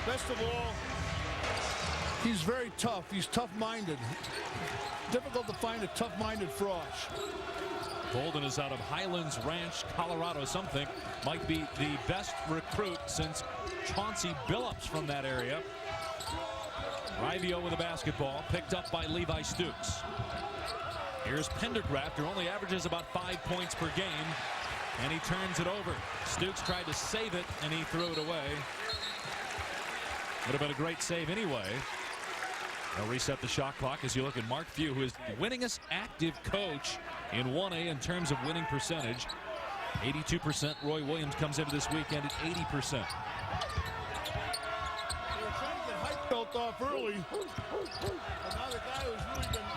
Best of all, he's very tough. He's tough-minded. Difficult to find a tough-minded Frosh. Bolden is out of Highlands Ranch, Colorado. Some think might be the best recruit since Chauncey Billups from that area. Rivio with a basketball, picked up by Levi Stooks. Here's Pendergraft, who only averages about 5 points per game, and he turns it over. Stooks tried to save it, and he threw it away. Would have been a great save anyway. They'll reset the shot clock as you look at Mark Few, who is the winningest active coach in 1A in terms of winning percentage. 82%. Roy Williams comes into this weekend at 80%. They were trying to get Heitfeld off early. And now the guy who's really been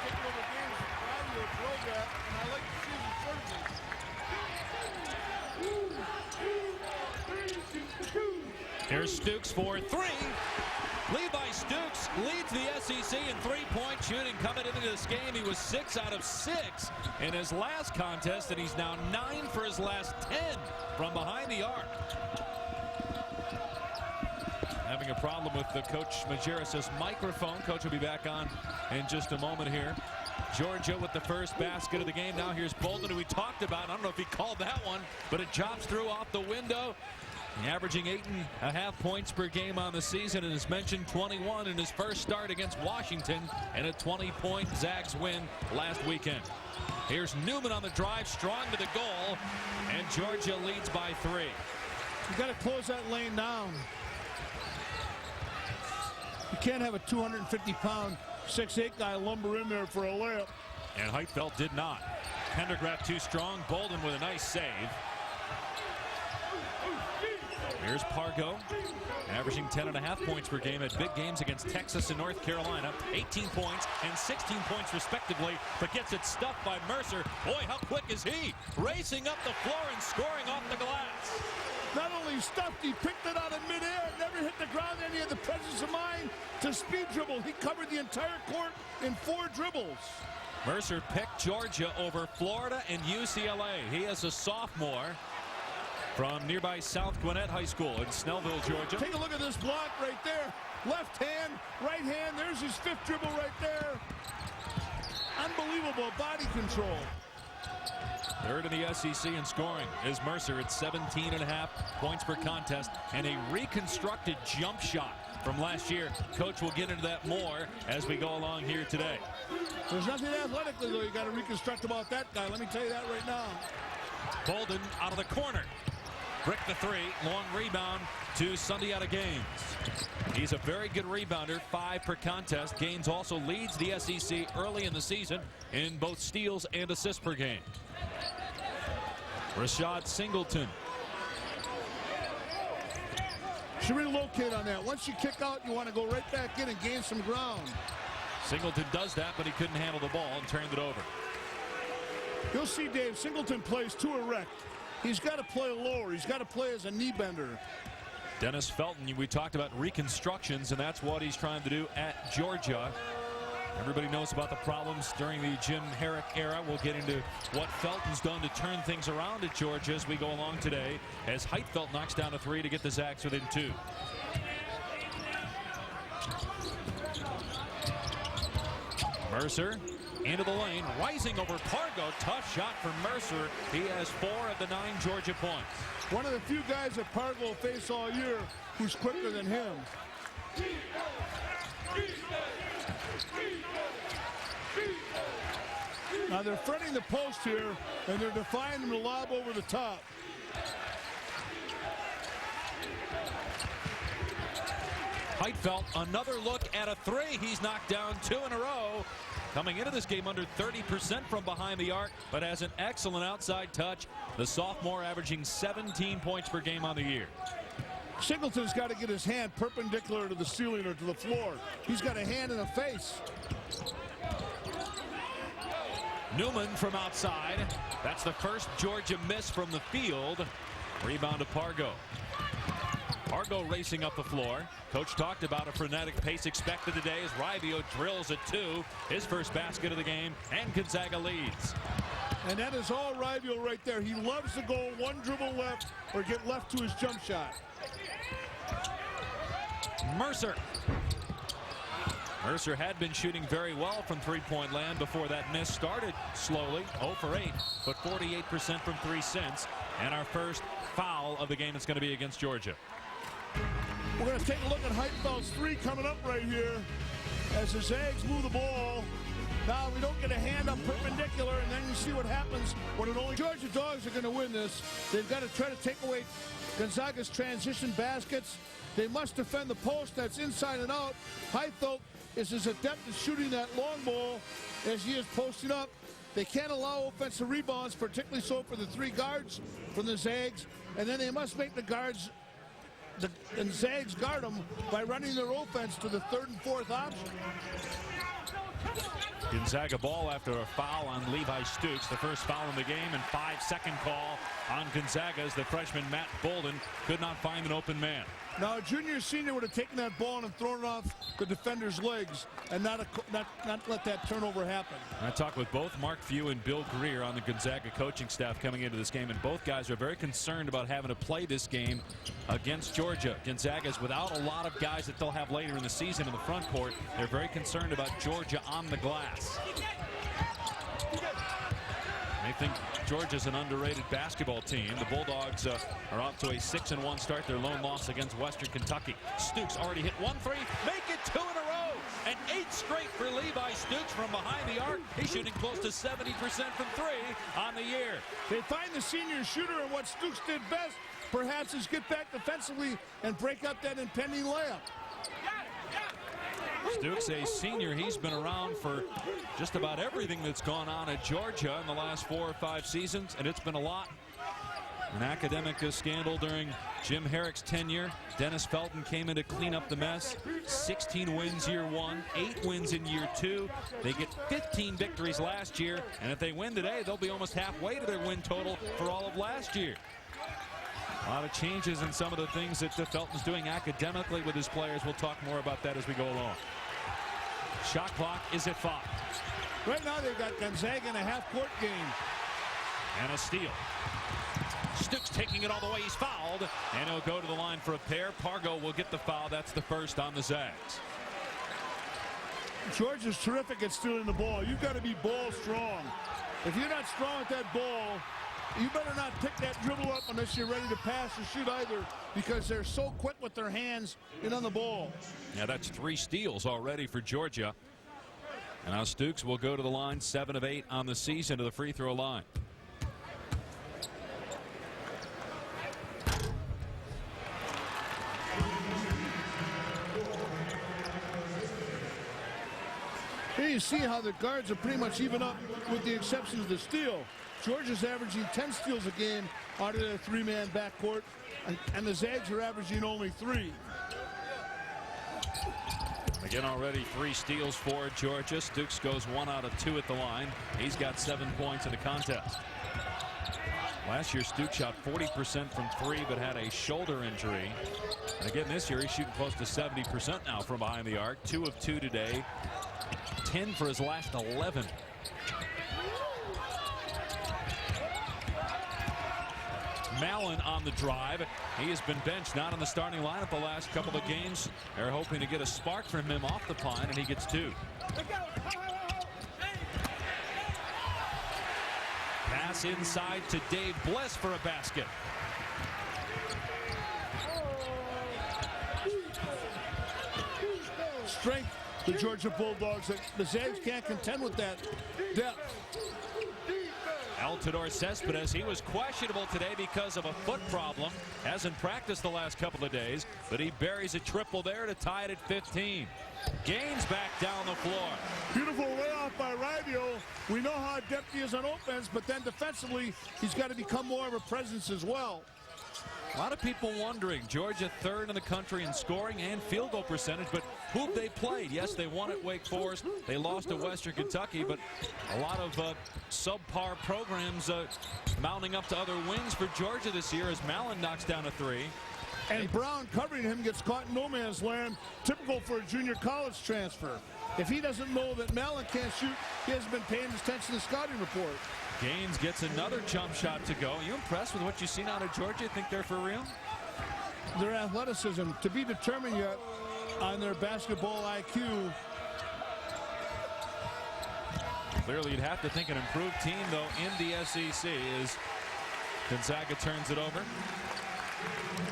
taking over games is Rivio drove that, and I like to see his certainty. Here's Stooks for three. Levi Stooks leads the SEC in three-point shooting coming into this game. He was 6 out of 6 in his last contest, and he's now 9 for his last 10 from behind the arc. Having a problem with the Coach Majerus' microphone. Coach will be back on in just a moment here. Georgia with the first basket of the game. Now here's Bolden, who we talked about. I don't know if he called that one, but it chops through off the window. Averaging 8.5 points per game on the season, and as mentioned, 21 in his first start against Washington, and a 20-point Zags win last weekend. Here's Newman on the drive, strong to the goal, and Georgia leads by 3. You got to close that lane down. You can't have a 250-pound 6'8" guy lumber in there for a layup. And Heitfeld did not. Pendergraft too strong. Bolden with a nice save. Here's Pargo, averaging 10.5 points per game at big games against Texas and North Carolina. 18 points and 16 points respectively, but gets it stuffed by Mercer. Boy, how quick is he? Racing up the floor and scoring off the glass. Not only stuffed, he picked it out of midair, never hit the ground, and he had the presence of mind to speed dribble. He covered the entire court in 4 dribbles. Mercer picked Georgia over Florida and UCLA. He is a sophomore from nearby South Gwinnett High School in Snellville, Georgia. Take a look at this block right there. Left hand, right hand. There's his 5th dribble right there. Unbelievable body control. Third in the SEC in scoring is Mercer at 17.5 points per contest and a reconstructed jump shot from last year. Coach will get into that more as we go along here today. There's nothing athletically, though, you got to reconstruct about that guy. Let me tell you that right now. Bolden out of the corner. Brick the 3, long rebound to Sundiata Gaines. He's a very good rebounder, 5 per contest. Gaines also leads the SEC early in the season in both steals and assists per game. Rashad Singleton. Should relocate on that. Once you kick out, you want to go right back in and gain some ground. Singleton does that, but he couldn't handle the ball and turned it over. You'll see, Dave, Singleton plays too erect. He's got to play lower. He's got to play as a knee bender. Dennis Felton, we talked about reconstructions, and that's what he's trying to do at Georgia. Everybody knows about the problems during the Jim Herrick era. We'll get into what Felton's done to turn things around at Georgia as we go along today, as Heitfeld knocks down a 3 to get the Zags within 2. Mercer into the lane, rising over Pargo. Tough shot for Mercer. He has 4 of the 9 Georgia points. One of the few guys that Pargo will face all year who's quicker than him. Now they're fronting the post here, and they're defying him to lob over the top. Heitfeld, another look at a 3. He's knocked down 2 in a row. Coming into this game under 30% from behind the arc, but has an excellent outside touch. The sophomore averaging 17 points per game on the year. Singleton's got to get his hand perpendicular to the ceiling or to the floor. He's got a hand and a face. Newman from outside. That's the first Georgia miss from the field. Rebound to Pargo. Pargo racing up the floor. Coach talked about a frenetic pace expected today as Rivio drills at 2. His first basket of the game, and Gonzaga leads. And that is all Rivio right there. He loves to go 1 dribble left or get left to his jump shot. Mercer. Mercer had been shooting very well from three-point land before that miss started slowly. 0 for 8, but 48% from three since. And our first foul of the game is going to be against Georgia. We're going to take a look at Heitfeld's three coming up right here as the Zags move the ball. Now we don't get a hand up perpendicular, and then you see what happens when it only Georgia Dogs are going to win this. They've got to try to take away Gonzaga's transition baskets. They must defend the post that's inside and out. Heitfeld is as adept at shooting that long ball as he is posting up. They can't allow offensive rebounds, particularly so for the three guards from the Zags. And then they must make the guards, the Zags guard them by running their offense to the third and fourth option. Gonzaga ball after a foul on Levi Stooks. The first foul in the game, and 5-second call on Gonzaga as the freshman Matt Bolden could not find an open man. Now a junior senior would have taken that ball and thrown it off the defender's legs and not let that turnover happen. I talked with both Mark Few and Bill Greer on the Gonzaga coaching staff coming into this game, and both guys are very concerned about having to play this game against Georgia. Gonzaga's without a lot of guys that they'll have later in the season in the front court. They're very concerned about Georgia on the glass. They think Georgia's an underrated basketball team. The Bulldogs are off to a 6-1 start. Their lone loss against Western Kentucky. Stooks already hit 1 3, make it 2 in a row, and 8 straight for Levi Stooks from behind the arc. He's shooting close to 70% from three on the year. They find the senior shooter, and what Stooks did best perhaps is get back defensively and break up that impending layup. Stooks, a senior, he's been around for just about everything that's gone on at Georgia in the last 4 or 5 seasons, and it's been a lot. An academic scandal during Jim Herrick's tenure. Dennis Felton came in to clean up the mess. 16 wins year 1, 8 wins in year 2. They get 15 victories last year, and if they win today, they'll be almost halfway to their win total for all of last year. A lot of changes in some of the things that Felton's doing academically with his players. We'll talk more about that as we go along. Shot clock is at 5. Right now they've got Gonzaga in a half-court game. And a steal. Stooks taking it all the way. He's fouled, and he'll go to the line for a pair. Pargo will get the foul. That's the first on the Zags. Georgia's terrific at stealing the ball. You've got to be ball strong. If you're not strong with that ball, you better not pick that dribble up unless you're ready to pass or shoot either, because they're so quick with their hands and on the ball. Yeah, that's 3 steals already for Georgia. And now Stooks will go to the line, 7 of 8 on the season to the free throw line. Here you see how the guards are pretty much even up with the exception of the steal. Georgia's averaging 10 steals a game out of their 3-man backcourt, and the Zags are averaging only 3. Again, already 3 steals for Georgia. Stooks goes 1 out of 2 at the line. He's got 7 points in the contest. Last year, Stooks shot 40% from 3, but had a shoulder injury. And again, this year, he's shooting close to 70% now from behind the arc. 2 of 2 today. 10 for his last 11. Mallon on the drive. He has been benched, not in the starting lineup the last couple of games. They're hoping to get a spark from him off the pine, and he gets 2. Pass inside to Dave Bliss for a basket. Strength, the Georgia Bulldogs. The Zags can't contend with that depth. Altidore Cespedes, he was questionable today because of a foot problem. Hasn't practiced the last couple of days, but he buries a triple there to tie it at 15. Gaines back down the floor. Beautiful layoff by Raivio. We know how adept he is on offense, but then defensively, he's got to become more of a presence as well. A lot of people wondering, Georgia 3rd in the country in scoring and field goal percentage, but who've they played? Yes, they won at Wake Forest. They lost to Western Kentucky, but a lot of subpar programs mounting up to other wins for Georgia this year as Mallon knocks down a 3. And Brown covering him gets caught in no man's land, typical for a junior college transfer. If he doesn't know that Mallon can't shoot, he hasn't been paying attention to the scouting report. Gaines gets another jump shot to go. Are you impressed with what you've seen out of Georgia? Think they're for real? Their athleticism to be determined yet. on their basketball IQ. Clearly, you'd have to think an improved team, though, in the SEC as Gonzaga turns it over.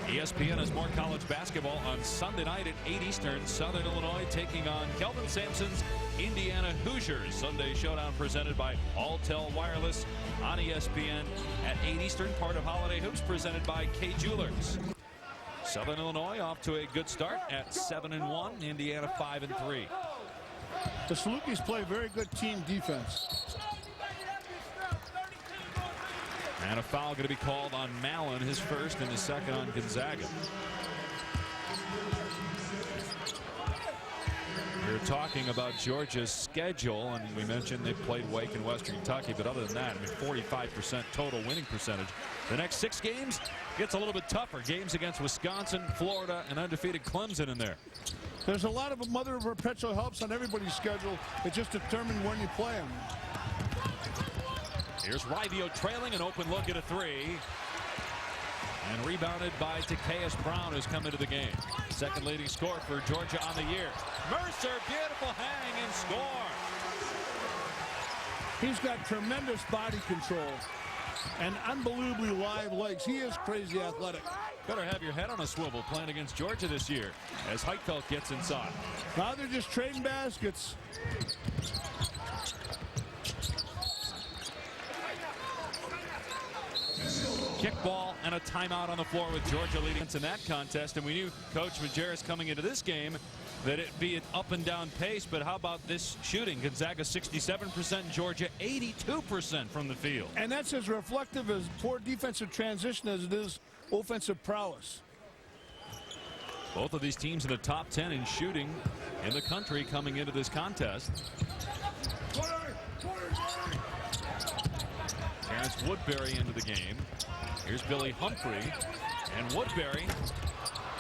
ESPN has more college basketball on Sunday night at 8 Eastern. Southern Illinois taking on Kelvin Sampson's Indiana Hoosiers. Sunday showdown presented by Alltel Wireless on ESPN at 8 Eastern. Part of Holiday Hoops presented by K Jewelers. Southern Illinois off to a good start at 7-1. Indiana 5-3. The Salukis play very good team defense. And a foul going to be called on Mallon, his first and his second on Gonzaga. We were talking about Georgia's schedule, and we mentioned they played Wake and Western Kentucky, but other than that, I mean, 45% total winning percentage. The next 6 games gets a little bit tougher. Games against Wisconsin, Florida, and undefeated Clemson in there. There's a lot of mother of perpetual helps on everybody's schedule. It just determines when you play them. Here's Rivio trailing, an open look at a 3. And rebounded by Takeas Brown, who's come into the game. Second leading scorer for Georgia on the year. Mercer, beautiful hang and score. He's got tremendous body control and unbelievably live legs. He is crazy athletic. Better have your head on a swivel playing against Georgia this year as Heitfeld gets inside. Now they're just trading baskets. Kickball and a timeout on the floor with Georgia leading in that contest. And we knew Coach Majerus coming into this game that it'd be an up and down pace. But how about this shooting? Gonzaga 67%, Georgia 82% from the field. And that's as reflective as poor defensive transition as it is offensive prowess. Both of these teams in the top 10 in shooting in the country coming into this contest. Terrence Woodbury into the game. Here's Billy Humphrey, and Woodbury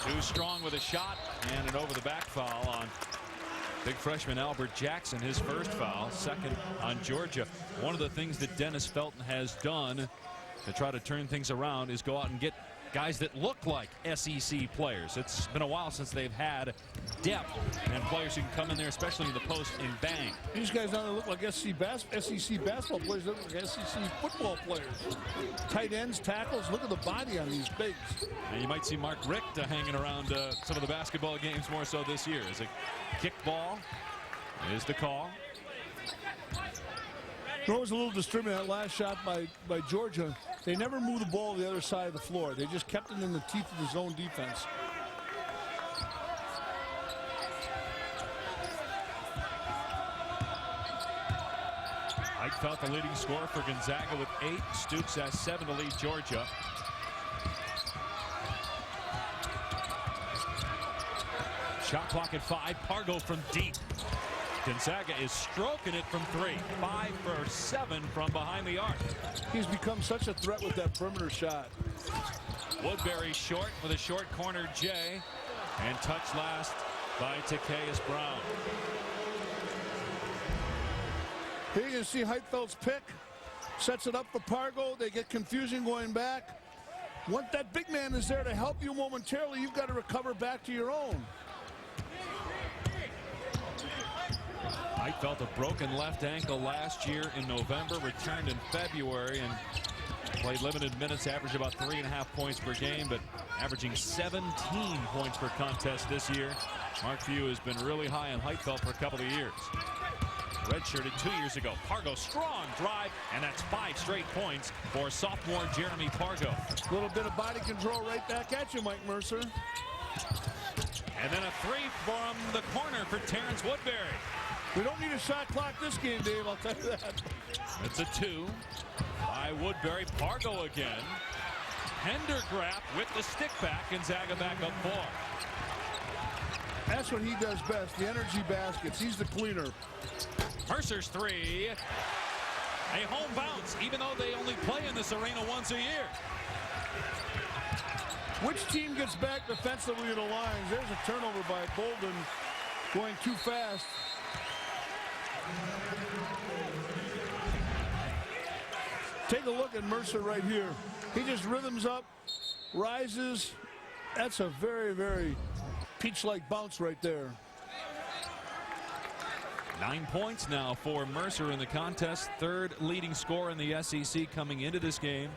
too strong with a shot and an over the back foul on big freshman Albert Jackson, his first foul, second on Georgia. One of the things that Dennis Felton has done to try to turn things around is go out and get guys that look like SEC players. It's been a while since they've had depth and players who can come in there, especially in the post, and bang. These guys don't look like SEC basketball players. They look like SEC football players. Tight ends, tackles. Look at the body on these bigs. And you might see Mark Richt hanging around some of the basketball games more so this year. As a kickball is the call. It was a little disturbing, that last shot by Georgia. They never moved the ball to the other side of the floor. They just kept it in the teeth of the zone defense. Heitfeld, the leading scorer for Gonzaga with 8. Stoops has 7 to lead Georgia. Shot clock at 5. Pargo from deep. Gonzaga is stroking it from 3. 5 for 7 from behind the arc. He's become such a threat with that perimeter shot. Woodbury short with a short corner J, and touched last by Takeas Brown. Here you can see Heitfeld's pick. Sets it up for Pargo. They get confusion going back. Once that big man is there to help you momentarily, you've got to recover back to your own. Heitfeld, a broken left ankle last year in November, returned in February and played limited minutes, averaged about 3.5 points per game, but averaging 17 points per contest this year. Mark Few has been really high on Heitfeld for a couple of years. Redshirted 2 years ago. Pargo, strong drive, and that's 5 straight points for sophomore Jeremy Pargo. A little bit of body control right back at you, Mike Mercer. And then a 3 from the corner for Terrence Woodbury. We don't need a shot clock this game, Dave, I'll tell you that. It's a 2 by Woodbury. Pargo again. Pendergraft with the stick back. Gonzaga back up 4. That's what he does best, the energy baskets. He's the cleaner. Mercer's 3. A home bounce, even though they only play in this arena once a year. Which team gets back defensively in the lines? There's a turnover by Bolden going too fast. Take a look at Mercer right here. He just rhythms up, rises. That's a very, very peach-like bounce right there. 9 points now for Mercer in the contest. Third leading scorer in the SEC coming into this game.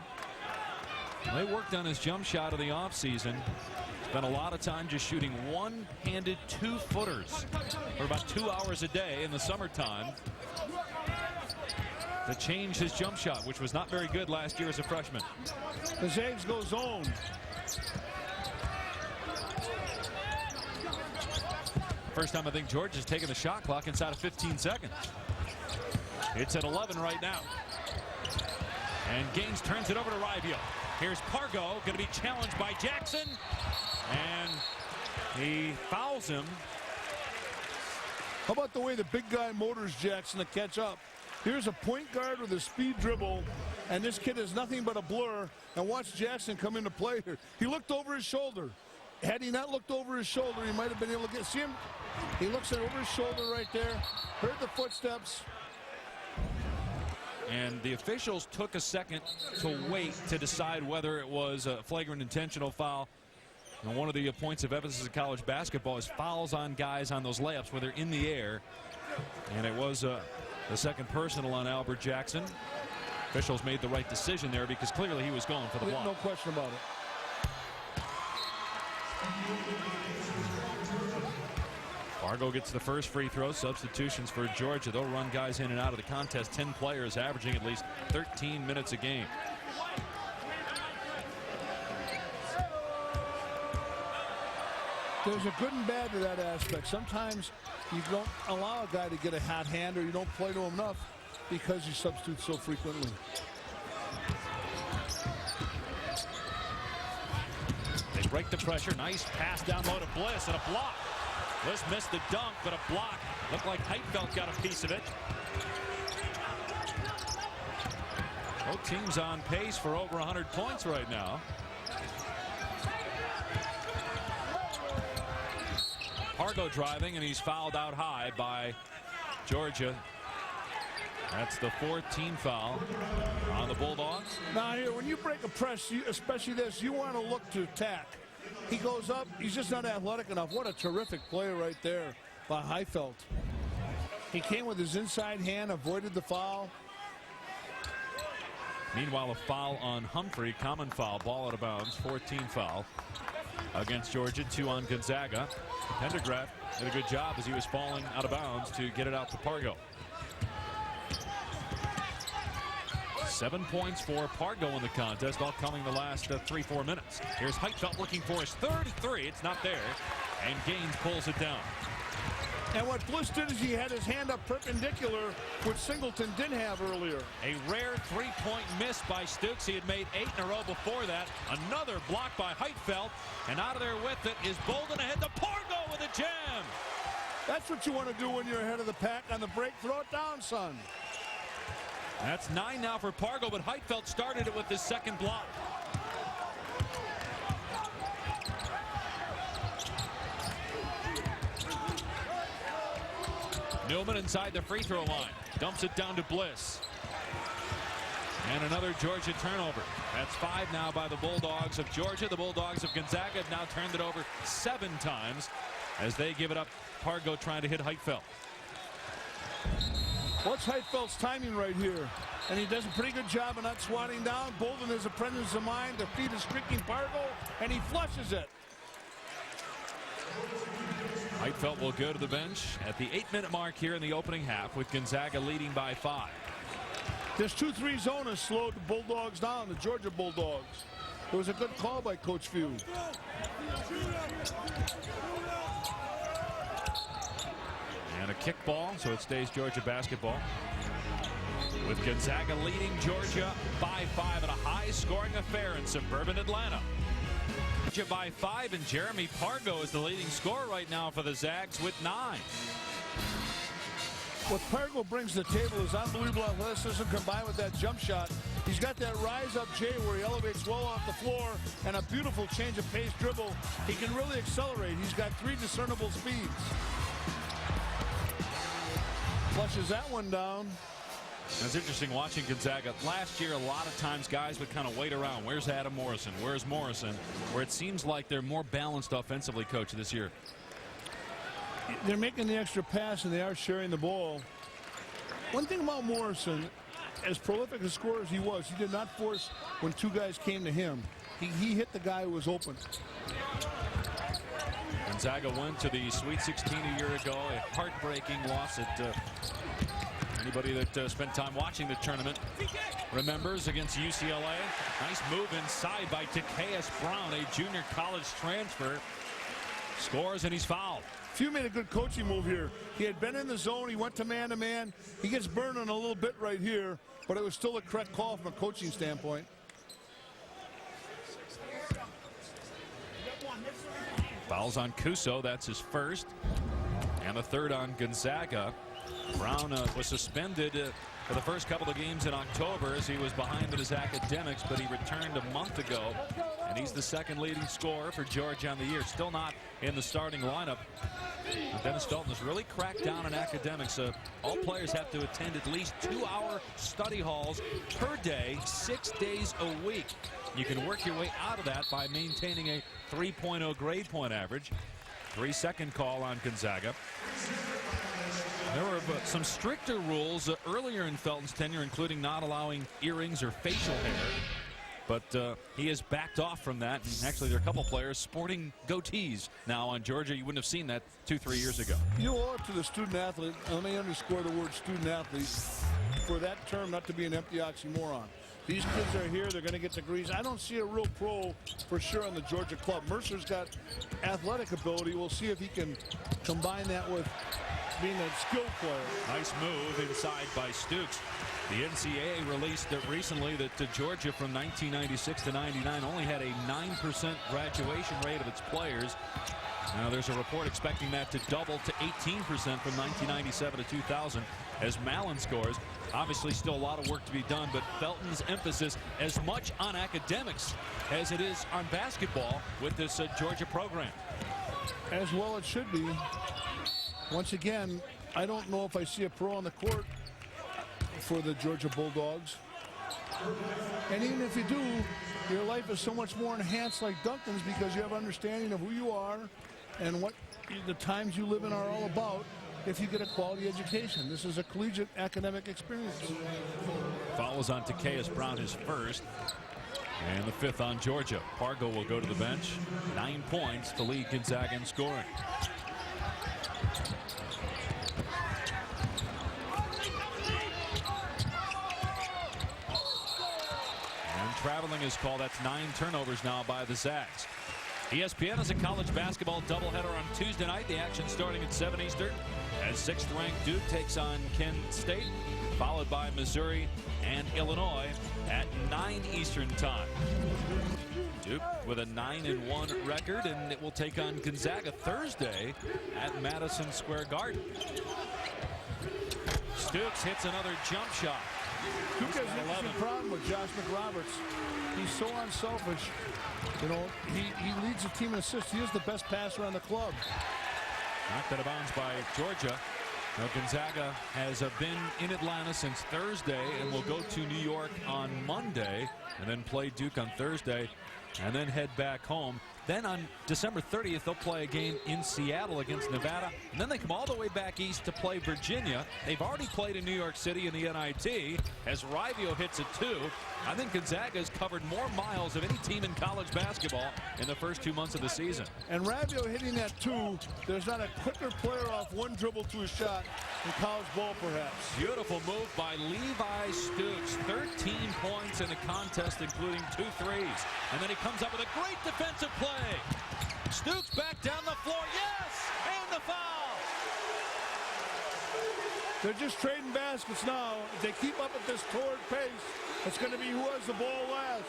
They worked on his jump shot of the offseason. Spent a lot of time just shooting one-handed two-footers for about 2 hours a day in the summertime to change his jump shot, which was not very good last year as a freshman. The Zags go zone. First time I think George has taken the shot clock inside of 15 seconds. It's at 11 right now. And Gaines turns it over to Rivio. Here's Pargo, going to be challenged by Jackson. And he fouls him. How about the way the big guy motors Jackson to catch up? Here's a point guard with a speed dribble, and this kid is nothing but a blur. And watch Jackson come into play here. He looked over his shoulder. Had he not looked over his shoulder, he might have been able to see him. He looks over his shoulder right there. Heard the footsteps. And the officials took a second to wait to decide whether it was a flagrant intentional foul. And one of the points of emphasis in college basketball is fouls on guys on those layups where they're in the air. And it was the second personal on Albert Jackson. Officials made the right decision there because clearly he was going for the block. No question about it. Fargo gets the first free throw. Substitutions for Georgia. They'll run guys in and out of the contest. 10 players averaging at least 13 minutes a game. There's a good and bad to that aspect. Sometimes you don't allow a guy to get a hot hand, or you don't play to him enough because you substitute so frequently. They break the pressure. Nice pass down low to Bliss, and a block. Bliss missed the dunk, but a block. Looked like Heitfeld got a piece of it. Both teams on pace for over 100 points right now. Pargo driving, and he's fouled out high by Georgia. That's the 14th foul on the Bulldogs. Now here, when you break a press, especially this, you want to look to attack. He goes up. He's just not athletic enough. What a terrific play right there by Heitfeld. He came with his inside hand, avoided the foul. Meanwhile, a foul on Humphrey, common foul, ball out of bounds, 14 foul against Georgia, 2 on Gonzaga. Pendergraft did a good job as he was falling out of bounds to get it out to Pargo. 7 points for Pargo in the contest, all coming the last 3-4 minutes. Here's Heitfeld looking for his third three. It's not there, and Gaines pulls it down. And what Bliss did is he had his hand up perpendicular, which Singleton didn't have earlier. A rare three-point miss by Stooks. He had made 8 in a row before that. Another block by Heitfeld, and out of there with it is Bolden ahead to Pargo with a jam. That's what you want to do when you're ahead of the pack on the break. Throw it down, son. That's 9 now for Pargo, but Heitfeld started it with his second block. Newman inside the free throw line. Dumps it down to Bliss. And another Georgia turnover. That's 5 now by the Bulldogs of Georgia. The Bulldogs of Gonzaga have now turned it over 7 times as they give it up. Pargo trying to hit Heitfeld. What's Heitfeld's timing right here? And he does a pretty good job of not swatting down. Bolden has a presence of mind to feed his streaking Pargo, and he flushes it. Heitfeld will go to the bench at the 8-minute mark here in the opening half, with Gonzaga leading by 5. This 2-3 zone has slowed the Bulldogs down, the Georgia Bulldogs. It was a good call by Coach Few. And a kickball, so it stays Georgia basketball. With Gonzaga leading Georgia by 5 in a high-scoring affair in suburban Atlanta. Georgia by 5, and Jeremy Pargo is the leading scorer right now for the Zags with 9. What Pargo brings to the table is unbelievable athleticism combined with that jump shot. He's got that rise-up J where he elevates well off the floor, and a beautiful change of pace dribble. He can really accelerate. He's got 3 discernible speeds. Flushes that one down. It's interesting watching Gonzaga. Last year, a lot of times guys would kind of wait around. Where's Adam Morrison? Where's Morrison? Where it seems like they're more balanced offensively, Coach, this year. They're making the extra pass and they are sharing the ball. One thing about Morrison, as prolific a scorer as he was, he did not force when two guys came to him. He hit the guy who was open. Gonzaga went to the Sweet 16 a year ago, a heartbreaking loss that anybody that spent time watching the tournament remembers, against UCLA. Nice move inside by Zacchaeus Brown, a junior college transfer. Scores and he's fouled. Few made a good coaching move here. He had been in the zone. He went to man-to-man. He gets burned on a little bit right here, but it was still a correct call from a coaching standpoint. Fouls on Cuso. That's his first. And the third on Gonzaga. Brown was suspended for the first couple of games in October as he was behind in his academics, but he returned a month ago. And he's the second leading scorer for Georgia on the year. Still not in the starting lineup. Dennis Felton has really cracked down on academics. All players have to attend at least 2-hour study halls per day, 6 days a week. You can work your way out of that by maintaining a 3.0 grade point average. 3-second call on Gonzaga. There were some stricter rules earlier in Felton's tenure, including not allowing earrings or facial hair. But he has backed off from that. And actually, there are a couple players sporting goatees now on Georgia. You wouldn't have seen that 2-3 years ago. You owe it to the student athlete. Let me underscore the word student athlete for that term not to be an empty oxymoron. These kids are here. They're going to get degrees. I don't see a real pro for sure on the Georgia club. Mercer's got athletic ability. We'll see if he can combine that with being a skill player. Nice move inside by Stooks. The NCAA released recently that Georgia from 1996 to 99 only had a 9% graduation rate of its players. Now there's a report expecting that to double to 18% from 1997 to 2000 as Mallon scores. Obviously still a lot of work to be done, but Felton's emphasis as much on academics as it is on basketball with this Georgia program. As well it should be. Once again, I don't know if I see a pro on the court for the Georgia Bulldogs. And even if you do, your life is so much more enhanced like Duncan's because you have understanding of who you are and what the times you live in are all about if you get a quality education. This is a collegiate academic experience. Follows on Zacchaeus Brown, his first. And the fifth on Georgia. Pargo will go to the bench. 9 points to lead Gonzaga in scoring. Traveling is called. That's 9 turnovers now by the Zags. ESPN has a college basketball doubleheader on Tuesday night. The action starting at 7 Eastern as 6th-ranked Duke takes on Kent State, followed by Missouri and Illinois at 9 Eastern time. Duke with a 9-1 record, and it will take on Gonzaga Thursday at Madison Square Garden. Stooks hits another jump shot. Duke has an interesting problem with Josh McRoberts. He's so unselfish. You know, he leads the team in assists. He is the best passer on the club. Knocked out of bounds by Georgia. Now Gonzaga has been in Atlanta since Thursday and will go to New York on Monday and then play Duke on Thursday and then head back home. Then on December 30th, they'll play a game in Seattle against Nevada. And then they come all the way back east to play Virginia. They've already played in New York City in the NIT as Rivio hits a 2. I think Gonzaga has covered more miles of any team in college basketball in the first 2 months of the season. And Rivio hitting that 2, there's not a quicker player off one dribble to a shot in college ball, perhaps. Beautiful move by Levi Stooks. 13 points in the contest, including 2 threes. And then he comes up with a great defensive play. Stooks back down the floor. Yes! And the foul! They're just trading baskets now. If they keep up at this torrid pace, it's going to be who has the ball last.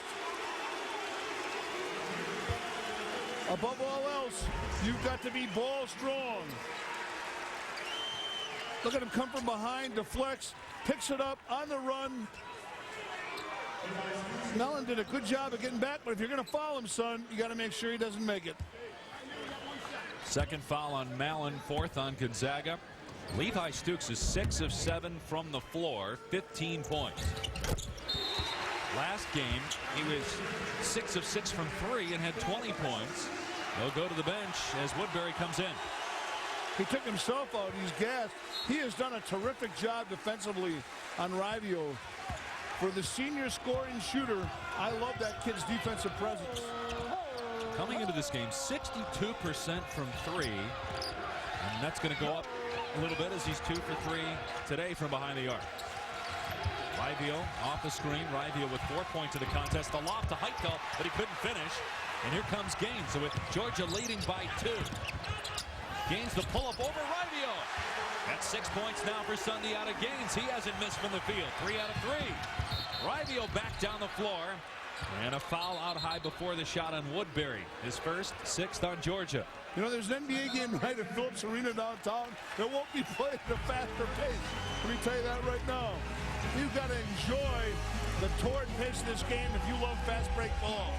Above all else, you've got to be ball strong. Look at him come from behind, deflects, picks it up on the run. Mellon did a good job of getting back, but if you're going to foul him, son, you got to make sure he doesn't make it. Second foul on Mellon, 4th on Gonzaga. Levi Stooks is 6 of 7 from the floor, 15 points. Last game, he was 6 of 6 from 3 and had 20 points. He'll go to the bench as Woodbury comes in. He took himself out. He's gassed. He has done a terrific job defensively on Raivio. For the senior scoring shooter, I love that kid's defensive presence. Coming into this game, 62% from 3. And that's going to go up a little bit as he's 2 for 3 today from behind the arc. Raivio off the screen. Raivio with 4 points in the contest. The lob to Heitfeld, but he couldn't finish. And here comes Gaines. So with Georgia leading by 2. Gaines the pull up over Raivio. That's 6 points now for Sunday out of Gaines. He hasn't missed from the field. 3 out of 3. Raivio back down the floor. And a foul out high before the shot on Woodbury. His first, 6th on Georgia. You know, there's an NBA game right at Phillips Arena downtown that won't be played at a faster pace. Let me tell you that right now. You've got to enjoy the torrid pace of this game if you love fast break ball.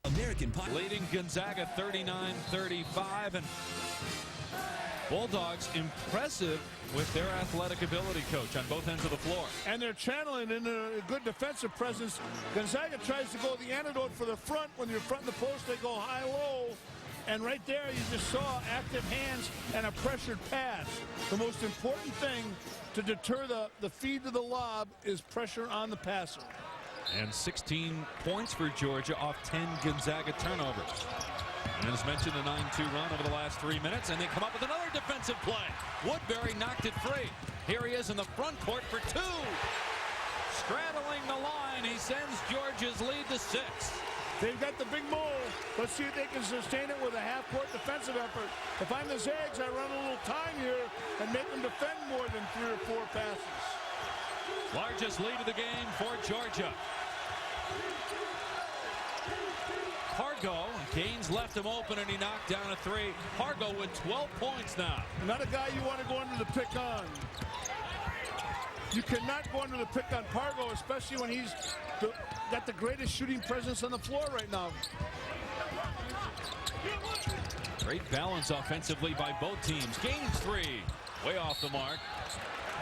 American Pie leading Gonzaga 39-35, and Bulldogs impressive with their athletic ability, coach, on both ends of the floor. And they're channeling in a good defensive presence. Gonzaga tries to go the antidote for the front. When you're front in the post, they go high-low. And right there, you just saw active hands and a pressured pass. The most important thing to deter the feed to the lob is pressure on the passer. And 16 points for Georgia off 10 Gonzaga turnovers. And as mentioned, a 9-2 run over the last 3 minutes, and they come up with another defensive play. Woodbury knocked it free. Here he is in the front court for 2. Straddling the line, he sends Georgia's lead to 6. They've got the big mole. Let's see if they can sustain it with a half-court defensive effort. If I'm the Zags, I run a little time here and make them defend more than 3 or 4 passes. Largest lead of the game for Georgia. Pargo, Gaines left him open and he knocked down a 3. Pargo with 12 points now. Not a guy you want to go under the pick on. You cannot go under the pick on Pargo, especially when he's got the greatest shooting presence on the floor right now. Great balance offensively by both teams. Gaines 3, way off the mark.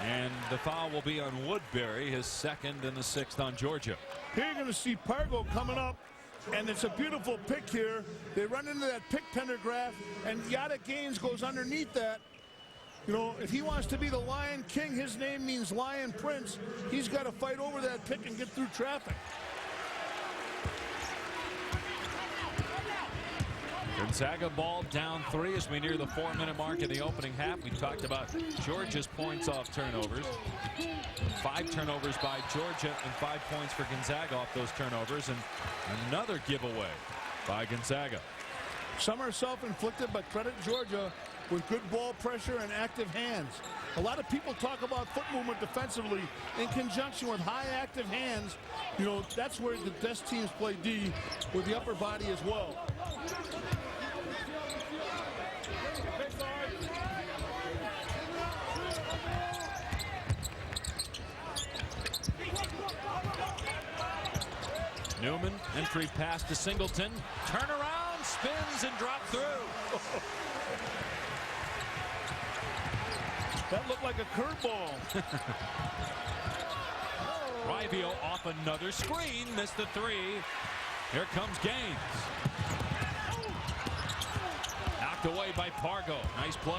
And the foul will be on Woodbury, his 2nd and the 6th on Georgia. Here you're going to see Pargo coming up, and it's a beautiful pick here. They run into that pick pentagraph, and Yada Gaines goes underneath that. You know, if he wants to be the Lion King, his name means Lion Prince. He's got to fight over that pick and get through traffic. Gonzaga ball down 3 as we near the 4-minute mark in the opening half. We talked about Georgia's points off turnovers. 5 turnovers by Georgia and 5 points for Gonzaga off those turnovers, and another giveaway by Gonzaga. Some are self-inflicted, but credit Georgia with good ball pressure and active hands. A lot of people talk about foot movement defensively in conjunction with high active hands. You know, that's where the best teams play D, with the upper body as well. Newman, entry pass to Singleton. Turn around, spins, and drop through. That looked like a curveball. Raivio off another screen, missed the 3. Here comes Gaines. Knocked away by Pargo. Nice play.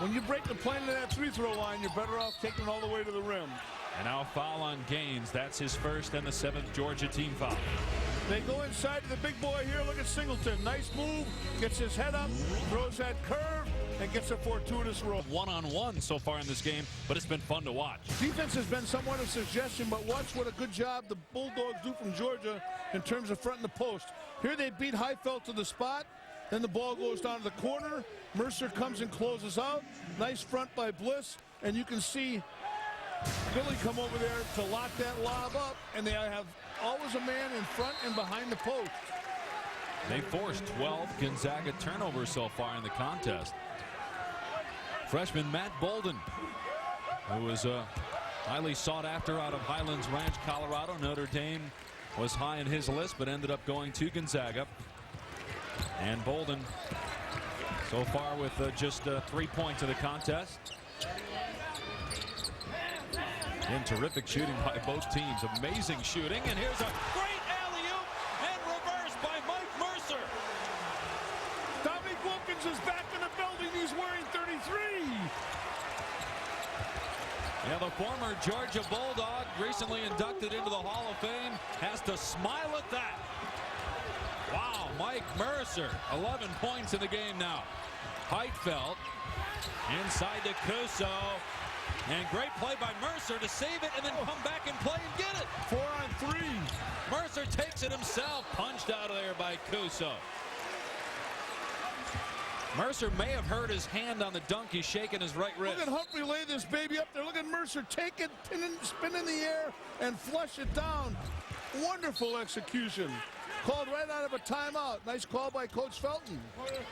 When you break the plane to that free-throw line, you're better off taking it all the way to the rim. And now a foul on Gaines. That's his 1st and the 7th Georgia team foul. They go inside to the big boy here. Look at Singleton. Nice move. Gets his head up, throws that curve, and gets a fortuitous roll. One-on-one so far in this game, but it's been fun to watch. Defense has been somewhat of a suggestion, but watch what a good job the Bulldogs do from Georgia in terms of fronting the post. Here they beat Heitfeld to the spot. Then the ball goes down to the corner. Mercer comes and closes out. Nice front by Bliss. And you can see Billy come over there to lock that lob up. And they have always a man in front and behind the post. They forced 12 Gonzaga turnovers so far in the contest. Freshman Matt Bolden, who was highly sought after out of Highlands Ranch, Colorado. Notre Dame was high in his list, but ended up going to Gonzaga. And Bolden so far with just 3 points of the contest. And terrific shooting by both teams. Amazing shooting. And here's a great alley-oop and reverse by Mike Mercer. Dominique Wilkins is back in the building. He's wearing 33. Yeah, the former Georgia Bulldog, recently inducted into the Hall of Fame, has to smile at that. Wow, Mike Mercer, 11 points in the game now. Heitfeld inside to Cuso. And great play by Mercer to save it and then come back and play and get it. 4 on 3. Mercer takes it himself. Punched out of there by Cuso. Mercer may have hurt his hand on the dunk. He's shaking his right wrist. Look at Humphrey lay this baby up there. Look at Mercer take it, spin in the air, and flush it down. Wonderful execution. Called right out of a timeout. Nice call by Coach Felton.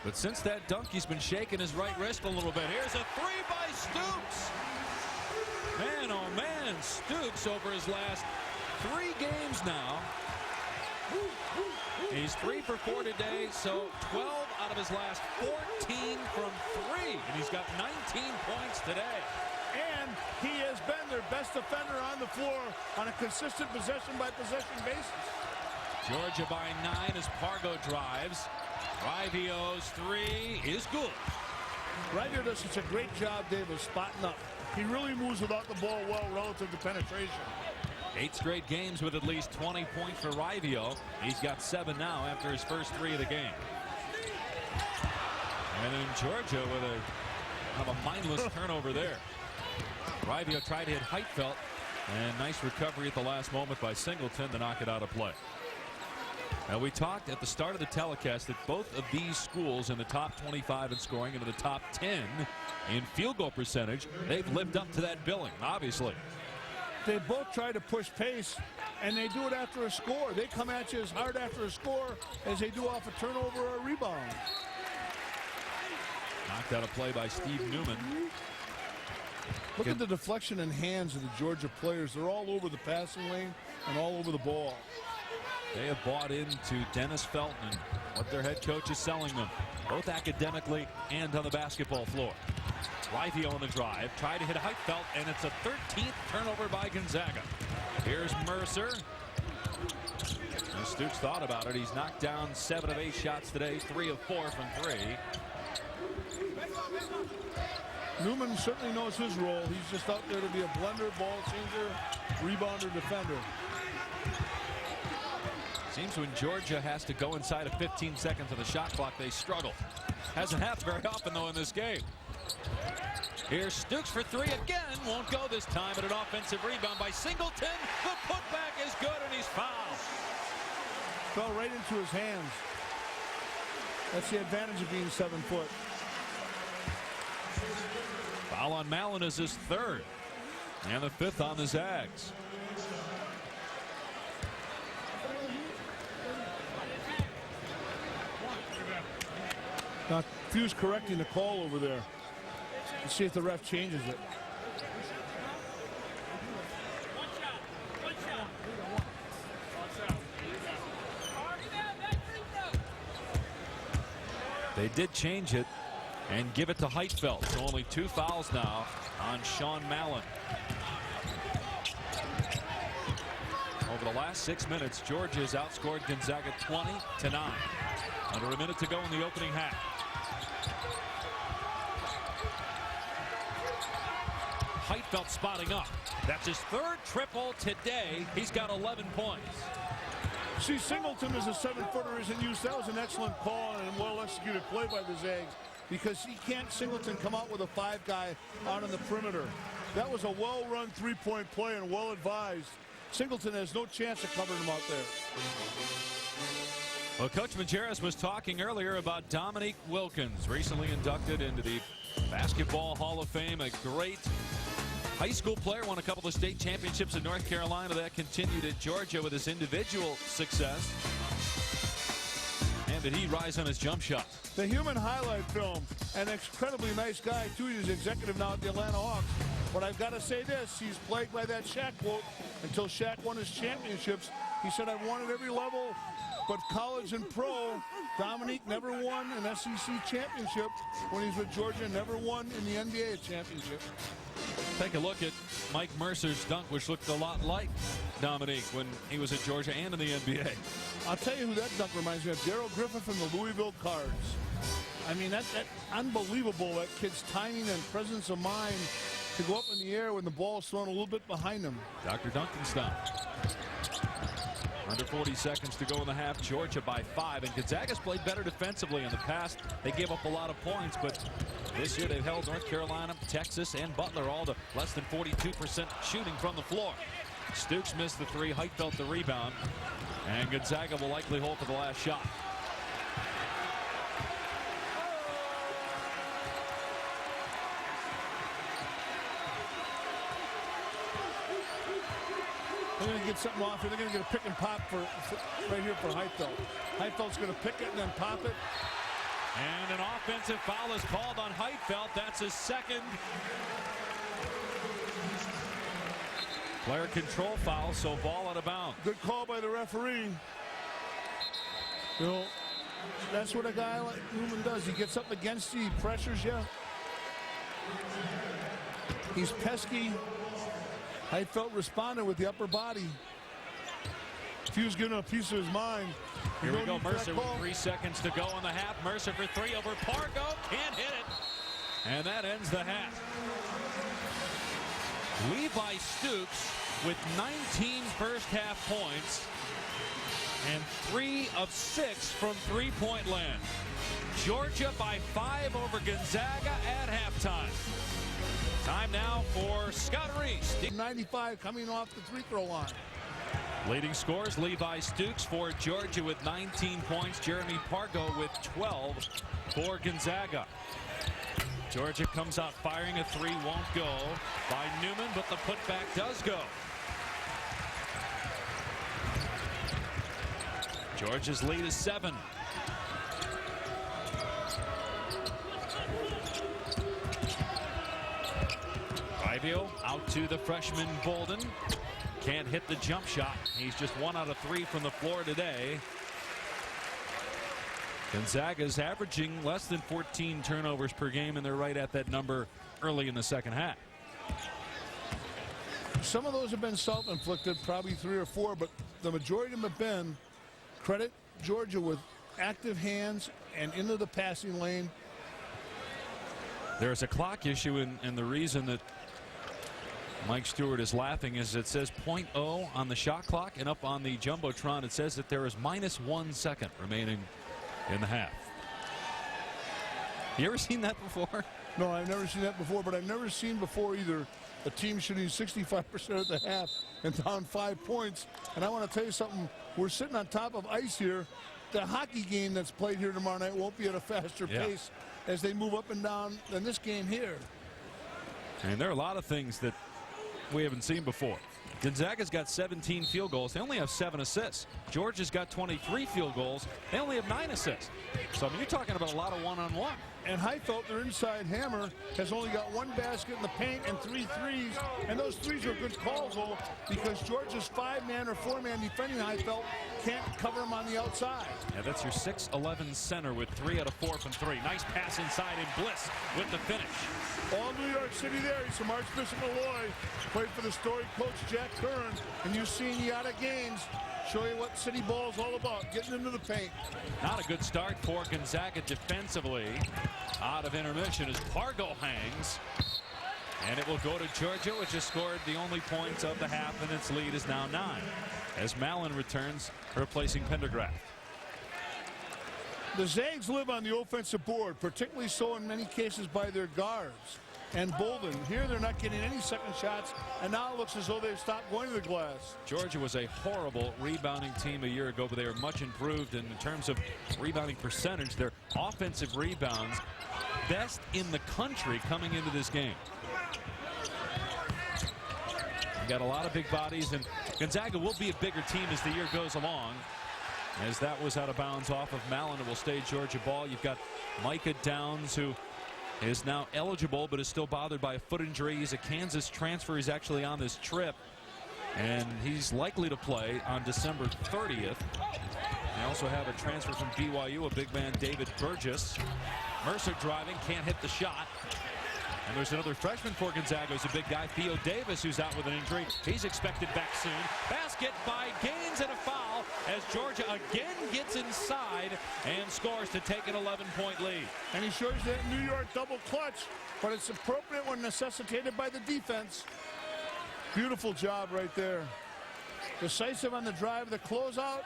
But since that dunk, he's been shaking his right wrist a little bit. Here's a three by Stoops. Man, oh man, Stoops over his last 3 games now. He's 3 for 4 today, so 12 out of his last 14 from 3. And he's got 19 points today. And he has been their best defender on the floor on a consistent possession-by-possession basis. Georgia by 9 as Pargo drives. Rivio's 3 is good. Rivio does such a great job, Dave, of spotting up. He really moves without the ball well relative to penetration. 8 straight games with at least 20 points for Rivio. He's got 7 now after his first 3 of the game. And then Georgia with a kind of a mindless turnover there. Rivio tried to hit Heitfeld, and nice recovery at the last moment by Singleton to knock it out of play. Now, we talked at the start of the telecast that both of these schools in the top 25 in scoring and in the top 10 in field goal percentage, they've lived up to that billing, obviously. They both try to push pace, and they do it after a score. They come at you as hard after a score as they do off a turnover or a rebound. Knocked out of play by Steve Newman. Look at the deflection and hands of the Georgia players. They're all over the passing lane and all over the ball. They have bought into Dennis Felton and what their head coach is selling them, both academically and on the basketball floor. Rivio on the drive, tried to hit Heitfeld, and it's a 13th turnover by Gonzaga. Here's Mercer. And Stoops thought about it. He's knocked down 7 of 8 shots today, 3 of 4 from 3. Newman certainly knows his role. He's just out there to be a blender, ball changer, rebounder, defender. Seems when Georgia has to go inside of 15 seconds of the shot clock, they struggle. Hasn't happened very often, though, in this game. Here's Stoops for 3 again. Won't go this time, but an offensive rebound by Singleton. The putback is good, and he's fouled. Fell right into his hands. That's the advantage of being 7 foot. Foul on Mallon is his 3rd. And the 5th on the Zags. Now, Few's correcting the call over there. Let's see if the ref changes it. They did change it and give it to Heitfeld. So only 2 fouls now on Sean Mallon. Over the last 6 minutes, Georgia has outscored Gonzaga 20-9. Under a minute to go in the opening half. Heitfeld spotting up. That's his 3rd triple today. He's got 11 points. See, Singleton as a 7-footer isn't used. That was an excellent call and a well-executed play by the Zags, because he can't, Singleton, come out with a 5 guy out on the perimeter. That was a well-run 3-point play and well-advised. Singleton has no chance of covering him out there. Well, Coach Majerus was talking earlier about Dominique Wilkins, recently inducted into the Basketball Hall of Fame. A great high school player, won a couple of state championships in North Carolina. That continued at Georgia with his individual success. And did he rise on his jump shot? The human highlight film. An incredibly nice guy, too. He's executive now at the Atlanta Hawks. But I've got to say this, he's plagued by that Shaq quote. Until Shaq won his championships, he said, I won at every level but college and pro, Dominique never won an SEC championship when he's with Georgia, never won in the NBA championship. Take a look at Mike Mercer's dunk, which looked a lot like Dominique when he was at Georgia and in the NBA. I'll tell you who that dunk reminds me of. Darryl Griffin from the Louisville Cards. I mean, that unbelievable, that kid's timing and presence of mind to go up in the air when the ball's thrown a little bit behind him. Dr. Duncanstein. Under 40 seconds to go in the half. Georgia by 5, and Gonzaga's played better defensively in the past. They gave up a lot of points, but this year they've held North Carolina, Texas, and Butler all to less than 42% shooting from the floor. Stooks missed the 3, Heitfeld the rebound, and Gonzaga will likely hold for the last shot. They're going to get something off here. They're going to get a pick and pop for right here for Heitfeld. Heitfeld's going to pick it and then pop it. And an offensive foul is called on Heitfeld. That's his second. Player control foul, so ball out of bounds. Good call by the referee. You know, that's what a guy like Newman does. He gets up against you, he pressures you. He's pesky. Heitfeld responded with the upper body. If he was giving him a piece of his mind. Here we go, Mercer with 3 seconds to go in the half. Mercer for 3 over Pargo. Can't hit it. And that ends the half. Levi Stooks with 19 first half points and 3 of 6 from three-point land. Georgia by 5 over Gonzaga at halftime. Time now for Scott Reese. 95 coming off the free throw line. Leading scores, Levi Stooks for Georgia with 19 points. Jeremy Pargo with 12 for Gonzaga. Georgia comes out firing. A 3 won't go by Newman, but the putback does go. Georgia's lead is 7. Ivio out to the freshman Bolden. Can't hit the jump shot. He's just 1 out of 3 from the floor today. Gonzaga's averaging less than 14 turnovers per game, and they're right at that number early in the second half. Some of those have been self-inflicted, probably 3 or 4, but the majority of them have been. Credit Georgia with active hands and into the passing lane. There's a clock issue, and the reason that Mike Stewart is laughing is it says .0 on the shot clock, and up on the Jumbotron it says that there is -1 second remaining in the half. You ever seen that before? No, I've never seen that before, but I've never seen before either a team shooting 65% at the half and down 5 points. And I want to tell you something. We're sitting on top of ice here. The hockey game that's played here tomorrow night won't be at a faster pace as they move up and down than this game here. And there are a lot of things that we haven't seen before. Gonzaga's got 17 field goals. They only have 7 assists. Georgia's got 23 field goals. They only have 9 assists. So I mean, you're talking about a lot of one-on-one. And Heitfeld, their inside hammer, has only got 1 basket in the paint and 3 threes. And those threes are good calls, though, because Georgia's 5-man or 4-man defending Heitfeld can't cover him on the outside. Yeah, that's your 6'11" center with 3 out of 4 from 3. Nice pass inside, and Bliss with the finish. All New York City there. He's from Archbishop Malloy. Played for the storied coach Jack Curran. And you've seen you out of games. Show you what city ball is all about, getting into the paint. Not a good start for Gonzaga defensively. Out of intermission as Pargo hangs. And it will go to Georgia, which has scored the only points of the half, and its lead is now 9. As Mallon returns, replacing Pendergraft. The Zags live on the offensive board, particularly so in many cases by their guards. And Bolden, here they're not getting any second shots, and now it looks as though they've stopped going to the glass. Georgia was a horrible rebounding team a year ago, but they are much improved in terms of rebounding percentage. Their offensive rebounds, best in the country coming into this game. You got a lot of big bodies, and Gonzaga will be a bigger team as the year goes along. As that was out of bounds off of Mallon, it will stay Georgia ball. You've got Micah Downs, who is now eligible but is still bothered by a foot injury. He's a Kansas transfer. He's actually on this trip, and he's likely to play on December 30th. They also have a transfer from BYU, a big man, David Burgess. Mercer driving, can't hit the shot. And there's another freshman for Gonzaga who's a big guy, Theo Davis, who's out with an injury. He's expected back soon. Basket by Gaines and a foul as Georgia again gets inside and scores to take an 11-point lead. And he shows that New York double clutch, but it's appropriate when necessitated by the defense. Beautiful job right there. Decisive on the drive, the closeout,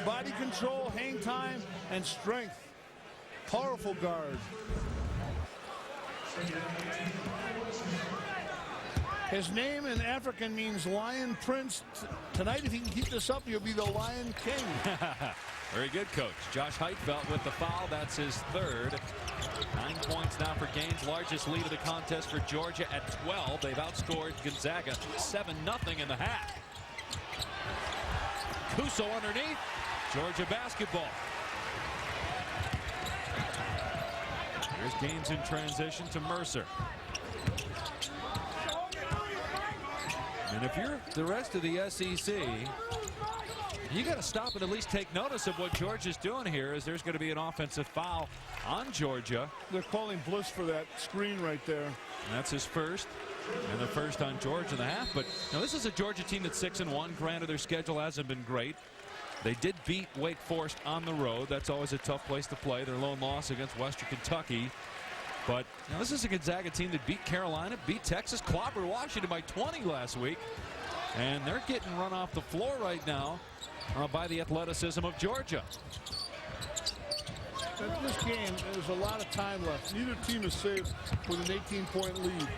body control, hang time, and strength. Powerful guard. His name in African means Lion Prince. Tonight, if he can keep this up, he'll be the Lion King. Very good, coach. Josh Heitfeld with the foul. That's his third. 9 points now for Gaines. Largest lead of the contest for Georgia at 12. They've outscored Gonzaga 7-0 in the half. Kuso underneath. Georgia basketball. Here's Gaines in transition to Mercer. And if you're the rest of the SEC, you got to stop and at least take notice of what Georgia's doing here, as there's going to be an offensive foul on Georgia. They're calling Bliss for that screen right there. And that's his first, and the first on Georgia in the half. But now this is a Georgia team that's 6-1. Granted, their schedule hasn't been great. They did beat Wake Forest on the road. That's always a tough place to play. Their lone loss against Western Kentucky. But you know, this is a Gonzaga team that beat Carolina, beat Texas, clobbered Washington by 20 last week. And they're getting run off the floor right now by the athleticism of Georgia. In this game, there's a lot of time left. Neither team is safe with an 18-point lead.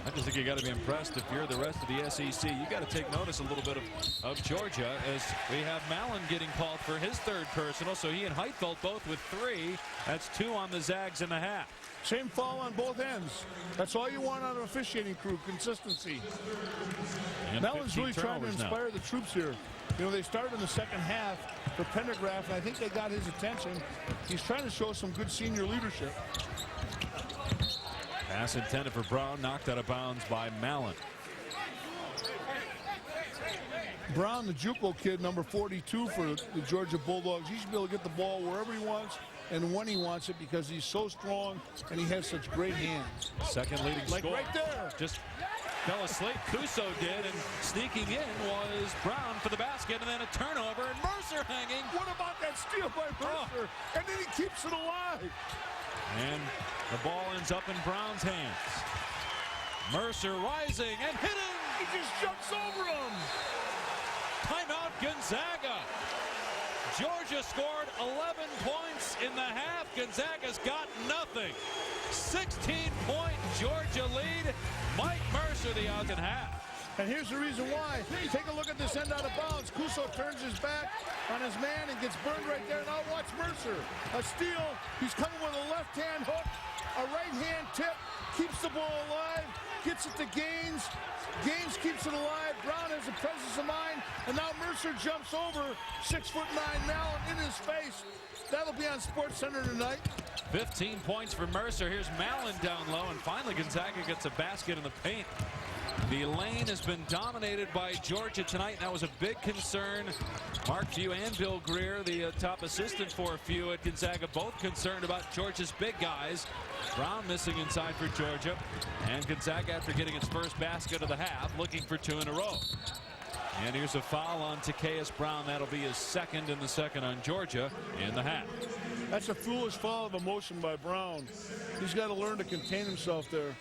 I just think you got to be impressed if you're the rest of the SEC. You got to take notice a little bit of Georgia, as we have Mallon getting called for his third personal. So he and Heitfeld both with 3. That's 2 on the Zags in the half. Same foul on both ends. That's all you want on an officiating crew, consistency. And Mallon's really trying to inspire now the troops here. You know, they started in the second half for Pendergraph, and I think they got his attention. He's trying to show some good senior leadership. Pass intended for Brown, knocked out of bounds by Mallon. Brown, the JUCO kid, number 42 for the Georgia Bulldogs. He should be able to get the ball wherever he wants and when he wants it, because he's so strong and he has such great hands. Second leading like scorer. Right there. Just fell asleep. Kuso did, and sneaking in was Brown for the basket, and then a turnover, and Mercer hanging. What about that steal by Mercer? And then he keeps it alive. And the ball ends up in Brown's hands. Mercer rising and hitting. He just jumps over him. Timeout, Gonzaga. Georgia scored 11 points in the half. Gonzaga's got nothing. 16-point Georgia lead. Mike Mercer the out in half. And here's the reason why. Take a look at this end out of bounds. Kuso turns his back on his man and gets burned right there. Now watch Mercer. A steal. He's coming with a left-hand hook. A right-hand tip. Keeps the ball alive. Gets it to Gaines. Gaines keeps it alive. Brown has a presence of mind. And now Mercer jumps over 6'9" Mallon in his face. That'll be on SportsCenter tonight. 15 points for Mercer. Here's Mallon down low. And finally Gonzaga gets a basket in the paint. The lane has been dominated by Georgia tonight. That was a big concern. Mark Few and Bill Greer, the top assistant for Few at Gonzaga, both concerned about Georgia's big guys. Brown missing inside for Georgia. And Gonzaga, after getting its first basket of the half, looking for 2 in a row. And here's a foul on Tykeus Brown. That'll be his second, and the second on Georgia in the half. That's a foolish foul of emotion by Brown. He's got to learn to contain himself there.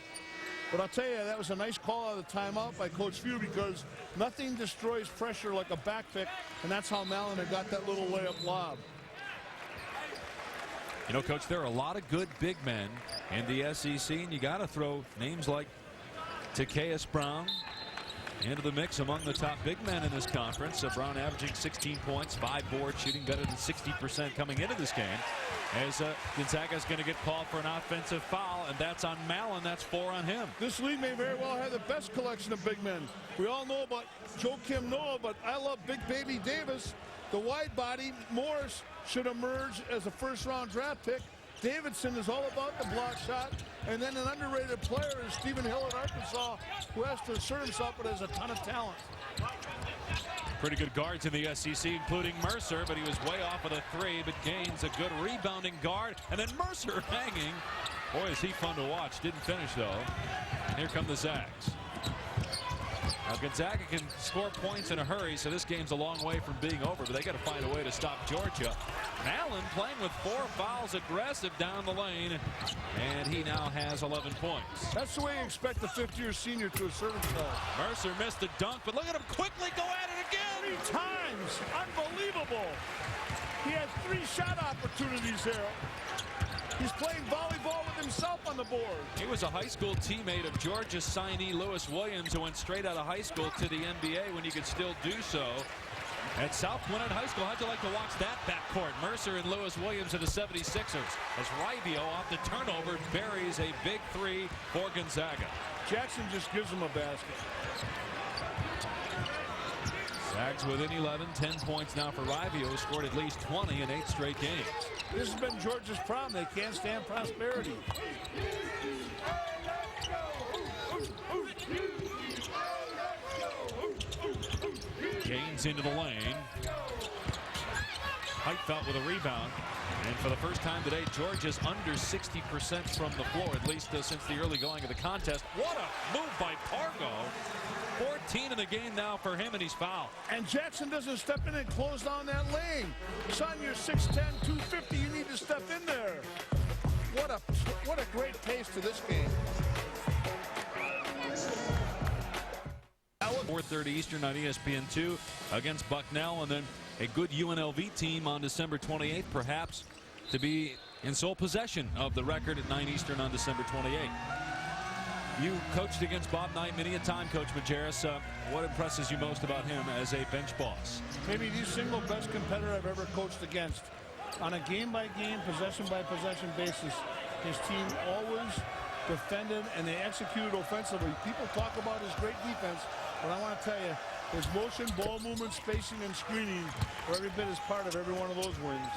But I'll tell you, that was a nice call out of the timeout by Coach Few, because nothing destroys pressure like a back pick, and that's how Mallon had got that little layup lob. You know, Coach, there are a lot of good big men in the SEC, and you got to throw names like Tykeus Brown into the mix among the top big men in this conference. Brown averaging 16 points, 5 boards, shooting better than 60% coming into this game. As Gonzaga is going to get called for an offensive foul, and that's on Mallon. That's 4 on him. This league may very well have the best collection of big men. We all know about Joakim Noah, but I love Big Baby Davis. The wide body, Morris, should emerge as a first-round draft pick. Davidson is all about the block shot. And then an underrated player is Stephen Hill at Arkansas, who has to assert himself but has a ton of talent. pretty good guards in the SEC, including Mercer, but he was way off of the three, but gains a good rebounding guard, and then Mercer hanging. Boy, is he fun to watch. Didn't finish, though. Here come the Zags. Now, Gonzaga can score points in a hurry, so this game's a long way from being over, but they got to find a way to stop Georgia. Allen playing with 4 fouls, aggressive down the lane, and he now has 11 points. That's the way you expect a fifth-year senior to assert himself. Mercer missed the dunk, but look at him quickly go at it again. 3 times. Unbelievable. He had 3 shot opportunities there. He's playing volleyball with himself on the board. He was a high school teammate of Georgia signee Lewis Williams, who went straight out of high school to the NBA when he could still do so. At South Gwinnett High School, how'd you like to watch that backcourt? Mercer and Lewis Williams of the 76ers. As Rivio off the turnover buries a big 3 for Gonzaga. Jackson just gives him a basket. Zags within 11, 10 points now for Rivio, who scored at least 20 in 8 straight games. This has been Georgia's problem. They can't stand prosperity. Gaines into the lane. Heitfeld with a rebound. And for the first time today, Georgia's under 60% from the floor, at least since the early going of the contest. What a move by Pargo. 14 in the game now for him, and he's fouled. And Jackson doesn't step in and close down that lane. Son, you're 6'10", 250. You need to step in there. What a great pace to this game. 4:30 Eastern on ESPN2 against Bucknell, and then a good UNLV team on December 28th, perhaps to be in sole possession of the record at 9 Eastern on December 28th. You coached against Bob Knight many a time, Coach Majerus. What impresses you most about him as a bench boss? Maybe the single best competitor I've ever coached against. On a game-by-game, possession-by-possession basis, his team always defended and they executed offensively. People talk about his great defense, but I want to tell you, his motion, ball movement, spacing, and screening are every bit as part of every one of those wins.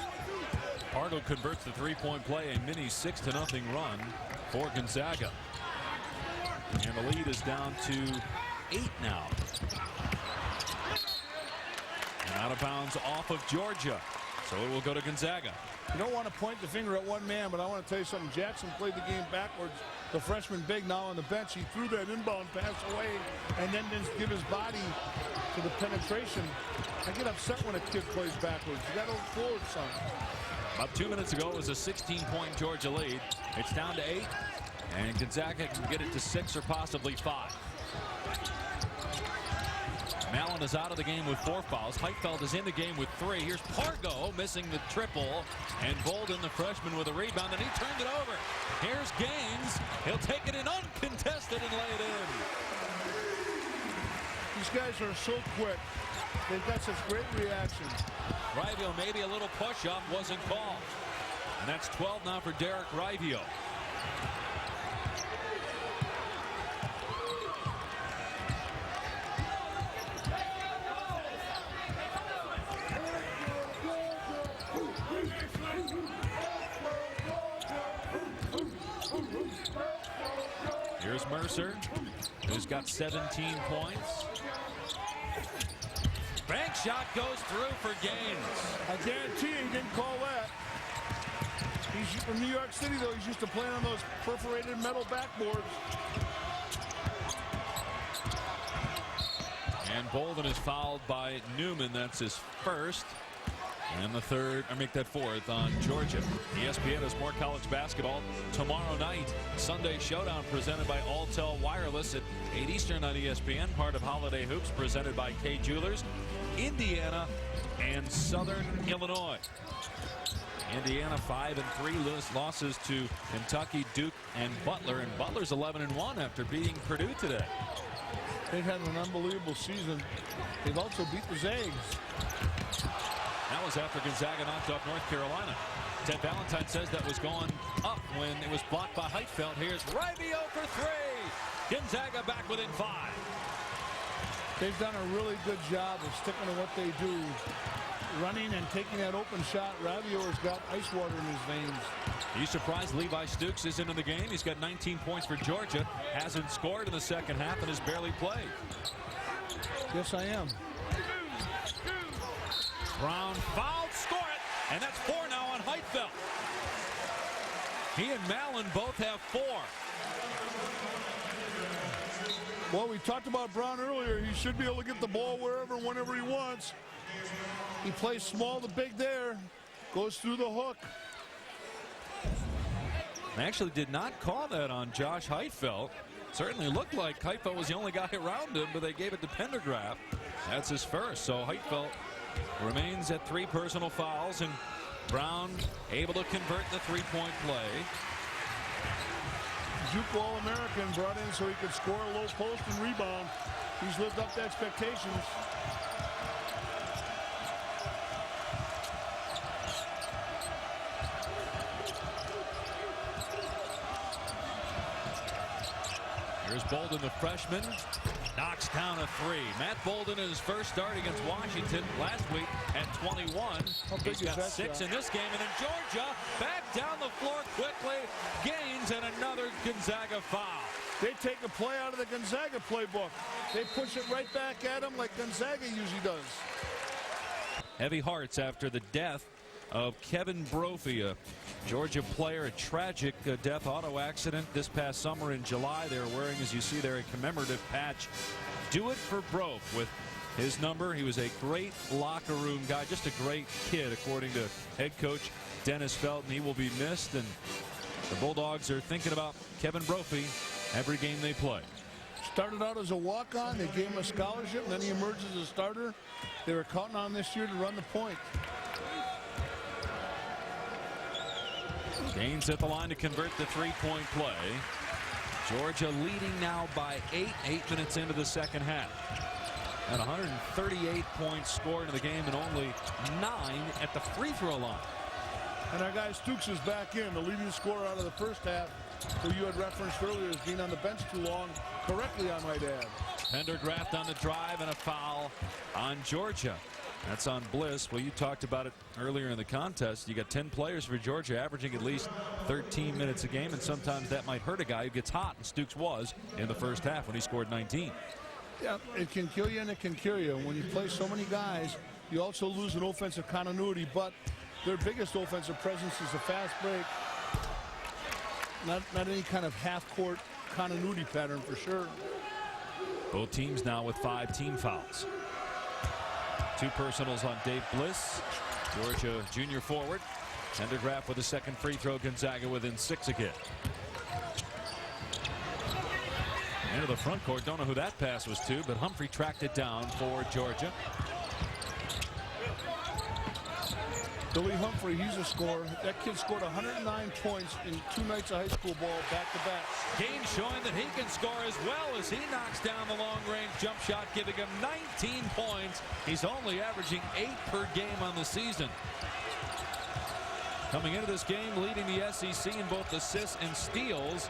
Pargo converts the three-point play, a mini 6-0 run for Gonzaga. And the lead is down to 8 now. And out of bounds off of Georgia. So it will go to Gonzaga. You don't want to point the finger at one man, but I want to tell you something. Jackson played the game backwards. The freshman big now on the bench. He threw that inbound pass away and then didn't give his body to the penetration. I get upset when a kid plays backwards. You got to look forward, son. About 2 minutes ago, it was a 16-point Georgia lead. It's down to 8. And Gonzaga can get it to 6 or possibly 5. Mallon is out of the game with 4 fouls. Heitfeld is in the game with 3. Here's Pargo missing the triple. And Bolden, the freshman, with a rebound. And he turned it over. Here's Gaines. He'll take it in uncontested and lay it in. These guys are so quick. They've got such great reaction. Rivio, maybe a little push-up, wasn't called. And that's 12 now for Derek Rivio. Here's Mercer, who's got 17 points. Bank shot goes through for Gaines. I guarantee you he didn't call that. He's from New York City, though. He's used to playing on those perforated metal backboards. And Bolden is fouled by Newman. That's his first. And the third, or make that 4th on Georgia. ESPN has more college basketball tomorrow night. Sunday Showdown presented by Alltel Wireless at 8 Eastern on ESPN. Part of Holiday Hoops presented by Kay Jewelers. Indiana and Southern Illinois. Indiana 5-3, losses to Kentucky, Duke, and Butler. And Butler's 11-1 after beating Purdue today. They've had an unbelievable season. They've also beat the Zags. That was after Gonzaga knocked off North Carolina. Ted Valentine says that was going up when it was blocked by Heitfeld. Here's Rivio for 3. Gonzaga back within 5. They've done a really good job of sticking to what they do. Running and taking that open shot. Rivio has got ice water in his veins. Are you surprised Levi Stooks isn't in the game? He's got 19 points for Georgia. Hasn't scored in the second half and has barely played. Yes, I am. Brown fouled, score it, and that's 4 now on Heitfeld. He and Mallon both have 4. Well, we talked about Brown earlier. He should be able to get the ball wherever, whenever he wants. He plays small to big there. Goes through the hook. They actually did not call that on Josh Heitfeld. Certainly looked like Heitfeld was the only guy around him, but they gave it to Pendergraft. That's his first. So Heitfeld remains at 3 personal fouls, and Brown able to convert the three-point play. JUCO All-American brought in so he could score a low post and rebound. He's lived up to expectations. Here's Bolden, the freshman, knocks down a 3. Matt Bolden in his first start against Washington last week at 21. He's got 6 in this game, and then Georgia back down the floor quickly, gains, and another Gonzaga foul. They take a play out of the Gonzaga playbook. They push it right back at him like Gonzaga usually does. Heavy hearts after the death of Kevin Brophy, a Georgia player, a tragic death auto accident this past summer in July. They were wearing, as you see there, a commemorative patch. Do it for Brope with his number. He was a great locker room guy, just a great kid, according to head coach Dennis Felton. He will be missed, and the Bulldogs are thinking about Kevin Brophy every game they play. Started out as a walk-on. They gave him a scholarship, and then he emerged as a starter. They were counting on this year to run the point. Gaines at the line to convert the three-point play. Georgia leading now by 8 minutes into the second half. At 138 points scored in the game and only 9 at the free throw line. And our guy Stooks is back in, the leading scorer out of the first half, who you had referenced earlier as being on the bench too long, correctly I might add. Pendergraft on the drive and a foul on Georgia. That's on Bliss. Well, you talked about it earlier in the contest. You got 10 players for Georgia averaging at least 13 minutes a game, and sometimes that might hurt a guy who gets hot, and Stooks was in the first half when he scored 19. Yeah, it can kill you and it can cure you. When you play so many guys, you also lose an offensive continuity, but their biggest offensive presence is a fast break. Not any kind of half-court continuity pattern for sure. Both teams now with 5 team fouls. 2 personals on Dave Bliss, Georgia junior forward. Pendergraft with a second free throw. Gonzaga within 6 again. Into the front court. Don't know who that pass was to, but Humphrey tracked it down for Georgia. Billy Humphrey, he's a scorer. That kid scored 109 points in 2 nights of high school ball back-to-back. Gaines showing that he can score as well as he knocks down the long-range jump shot, giving him 19 points. He's only averaging 8 per game on the season. Coming into this game, leading the SEC in both assists and steals.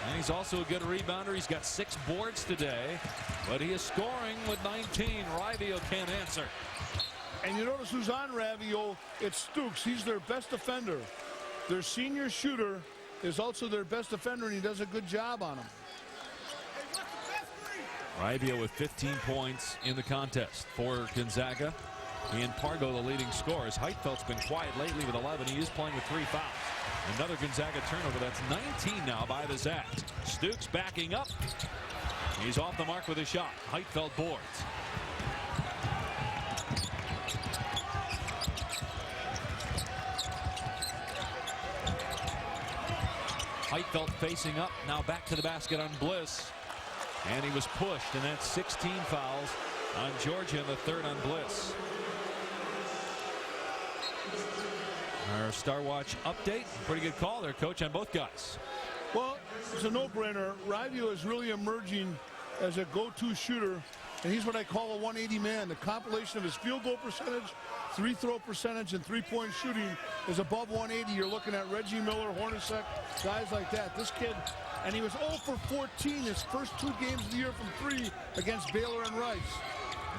And he's also a good rebounder. He's got 6 boards today, but he is scoring with 19. Rivio can't answer. And you notice who's on Ravio? It's Stooks. He's their best defender. Their senior shooter is also their best defender, and he does a good job on him. Rivio with 15 points in the contest for Gonzaga. Ian Pargo, the leading scorers. Heitfeld's been quiet lately with 11. He is playing with 3 fouls. Another Gonzaga turnover. That's 19 now by the Zags. Stooks backing up. He's off the mark with a shot. Heitfeld boards. Heitfeld facing up, now back to the basket on Bliss. And he was pushed, and that's 16 fouls on Georgia in the 3rd on Bliss. Our Star Watch update. Pretty good call there, Coach, on both guys. Well, it's a no-brainer. Rivio is really emerging as a go-to shooter, and he's what I call a 180 man. The compilation of his field goal percentage, free throw percentage, and three-point shooting is above 180. You're looking at Reggie Miller, Hornacek, guys like that. This kid, and he was 0 for 14 his first 2 games of the year from 3 against Baylor and Rice.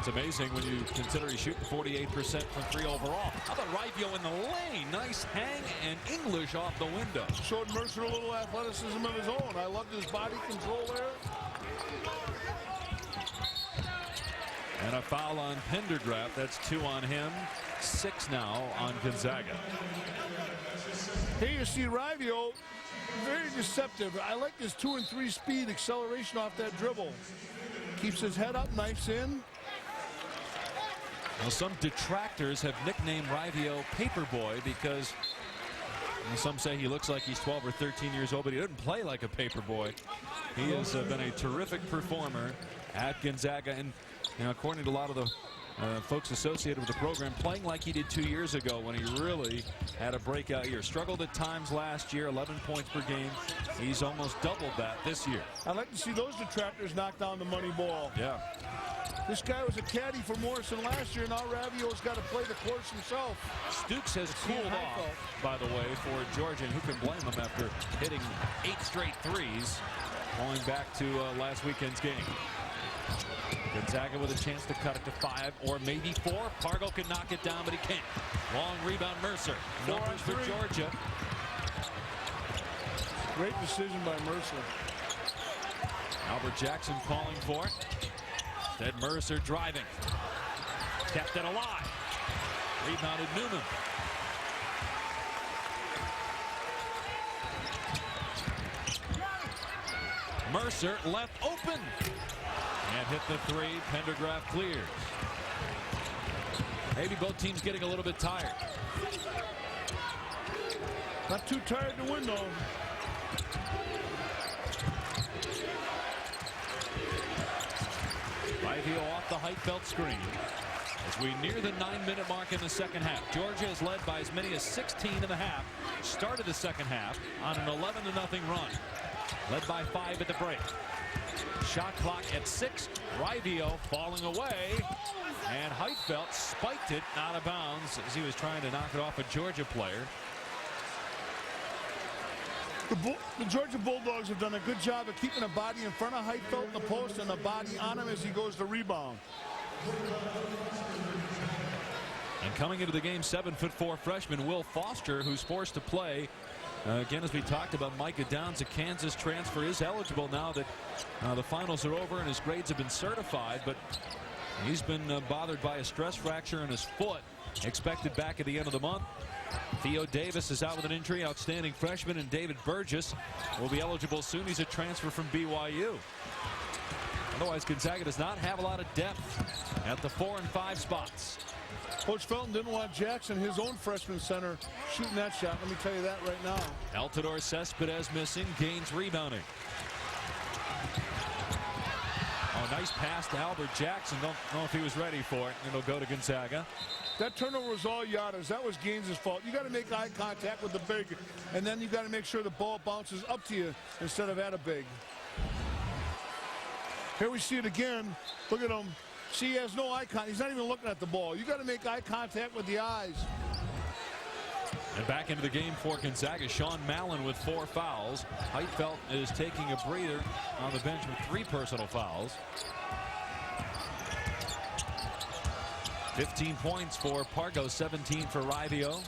It's amazing when you consider he's shooting 48% from 3 overall. How about Rivio in the lane? Nice hang and English off the window. Showed Mercer a little athleticism of his own. I loved his body control there. And a foul on Pendergraft. That's 2 on him. 6 now on Gonzaga. Here you see Rivio, very deceptive. I like his 2 and 3 speed acceleration off that dribble. Keeps his head up, knifes in. Well, some detractors have nicknamed Rivio Paperboy because some say he looks like he's 12 or 13 years old, but he doesn't play like a paperboy. He has been a terrific performer at Gonzaga, and according to a lot of the folks associated with the program, playing like he did 2 years ago when he really had a breakout year. Struggled at times last year, 11 points per game. He's almost doubled that this year. I'd like to see those detractors knock down the money ball. Yeah. This guy was a caddy for Morrison last year. Now Ravio's got to play the course himself. Stooks has cooled off, by the way, for Georgia, and who can blame him after hitting 8 straight threes, going back to last weekend's game. Gonzaga with a chance to cut it to 5 or maybe 4. Pargo can knock it down, but he can't. Long rebound, Mercer. Numbers for Georgia. Great decision by Mercer. Albert Jackson calling for it. Instead, Mercer driving. Kept it alive. Rebounded Newman. Mercer left open. And hit the 3. Pendergraft clears. Maybe both teams getting a little bit tired. Not too tired to win, though. Rivio off the Heitfeld screen. As we near the 9-minute mark in the second half, Georgia is led by as many as 16 in the half. Started the second half on an 11-0 run. Led by 5 at the break. Shot clock at 6. Rivio falling away. And Heitfeld spiked it out of bounds as he was trying to knock it off a Georgia player. The Georgia Bulldogs have done a good job of keeping a body in front of Heitfeld in the post and a body on him as he goes to rebound. And coming into the game, 7'4" freshman Will Foster, who's forced to play. Again, as we talked about, Micah Downs, a Kansas transfer, is eligible now that the finals are over and his grades have been certified, but he's been bothered by a stress fracture in his foot, expected back at the end of the month. Theo Davis is out with an injury, outstanding freshman, and David Burgess will be eligible soon. He's a transfer from BYU. Otherwise, Gonzaga does not have a lot of depth at the 4 and 5 spots. Coach Felton didn't want Jackson, his own freshman center, shooting that shot. Let me tell you that right now. Altidore Cespedes missing. Gaines rebounding. Oh, nice pass to Albert Jackson. Don't know if he was ready for it. It'll go to Gonzaga. That turnover was all Yada's. That was Gaines' fault. You got to make eye contact with the big, and then you got to make sure the ball bounces up to you instead of at a big. Here we see it again. Look at him. See, he has no eye contact. He's not even looking at the ball. You got to make eye contact with the eyes. And back into the game for Gonzaga, Sean Mallon with 4 fouls. Heitfeld is taking a breather on the bench with 3 personal fouls. 15 points for Pargo, 17 for Rivio.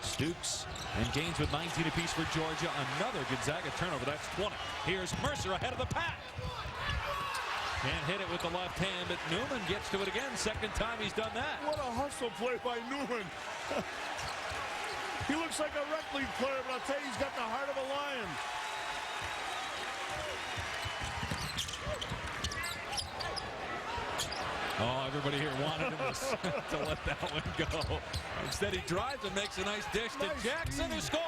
Stooks and Gaines with 19 apiece for Georgia. Another Gonzaga turnover. That's 20. Here's Mercer ahead of the pack. Can't hit it with the left hand, but Newman gets to it again. Second time he's done that. What a hustle play by Newman. He looks like a rec league player, but I'll tell you, he's got the heart of a lion. Oh, everybody here wanted him to let that one go. Instead, he drives and makes a nice dish to Jackson, who scores.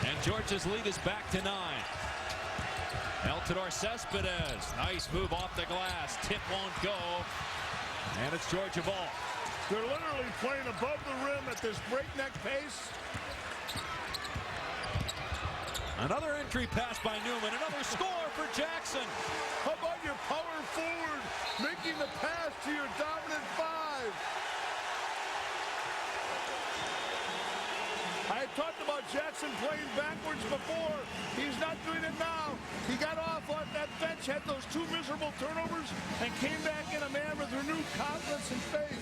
And Georgia's lead is back to 9. Altidore Cespedes. Nice move off the glass. Tip won't go. And it's Georgia ball. They're literally playing above the rim at this breakneck pace. Another entry pass by Newman. Another score for Jackson. How about your power forward making the pass to your dominant 5? I talked about Jackson playing backwards before. He's not doing it now. He got off on that bench, had those 2 miserable turnovers, and came back in a man with renewed confidence and faith.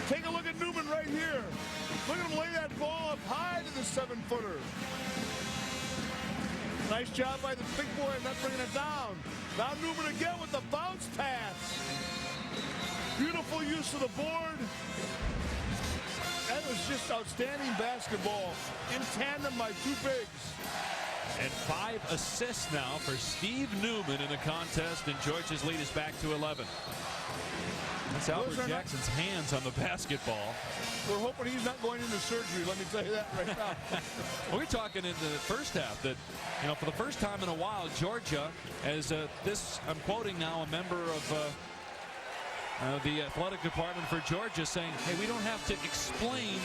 Take a look at Newman right here. Look at him lay that ball up high to the 7-footer. Nice job by the big boy not bringing it down. Now Newman again with the bounce pass. Beautiful use of the board. That was just outstanding basketball in tandem by two bigs. And 5 assists now for Steve Newman in the contest, and Georgia's lead is back to 11. That's Albert Jackson's hands on the basketball. We're hoping he's not going into surgery, let me tell you that right now. We're talking in the first half that, you know, for the first time in a while, Georgia, as this, I'm quoting now a member of the athletic department for Georgia, saying, hey, we don't have to explain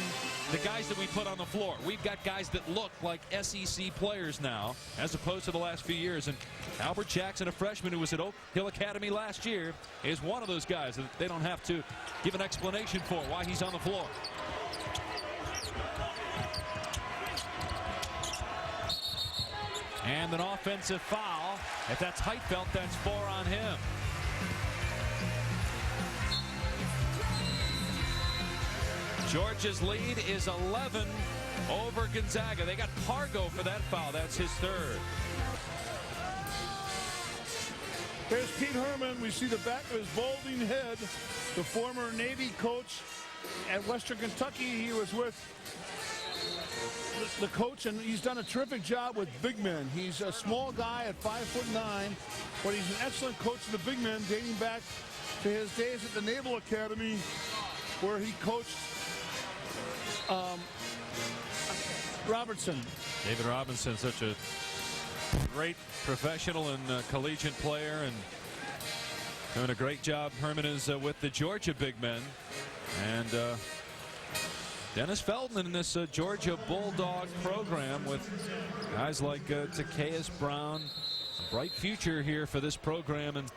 the guys that we put on the floor. We've got guys that look like SEC players now, as opposed to the last few years. And Albert Jackson, a freshman who was at Oak Hill Academy last year, is one of those guys that they don't have to give an explanation for why he's on the floor. And an offensive foul. If that's Heitfeld, that's 4 on him. Georgia's lead is 11 over Gonzaga. They got Pargo for that foul. That's his 3rd. There's Pete Herman. We see the back of his balding head. The former Navy coach at Western Kentucky. He was with the coach, and he's done a terrific job with big men. He's a small guy at 5'9", but he's an excellent coach of the big men, dating back to his days at the Naval Academy, where he coached Robertson. David Robinson, such a great professional and collegiate player, and doing a great job. Herman is with the Georgia big men. And Dennis Feldman in this Georgia Bulldog program with guys like Zacchaeus Brown. A bright future here for this program. And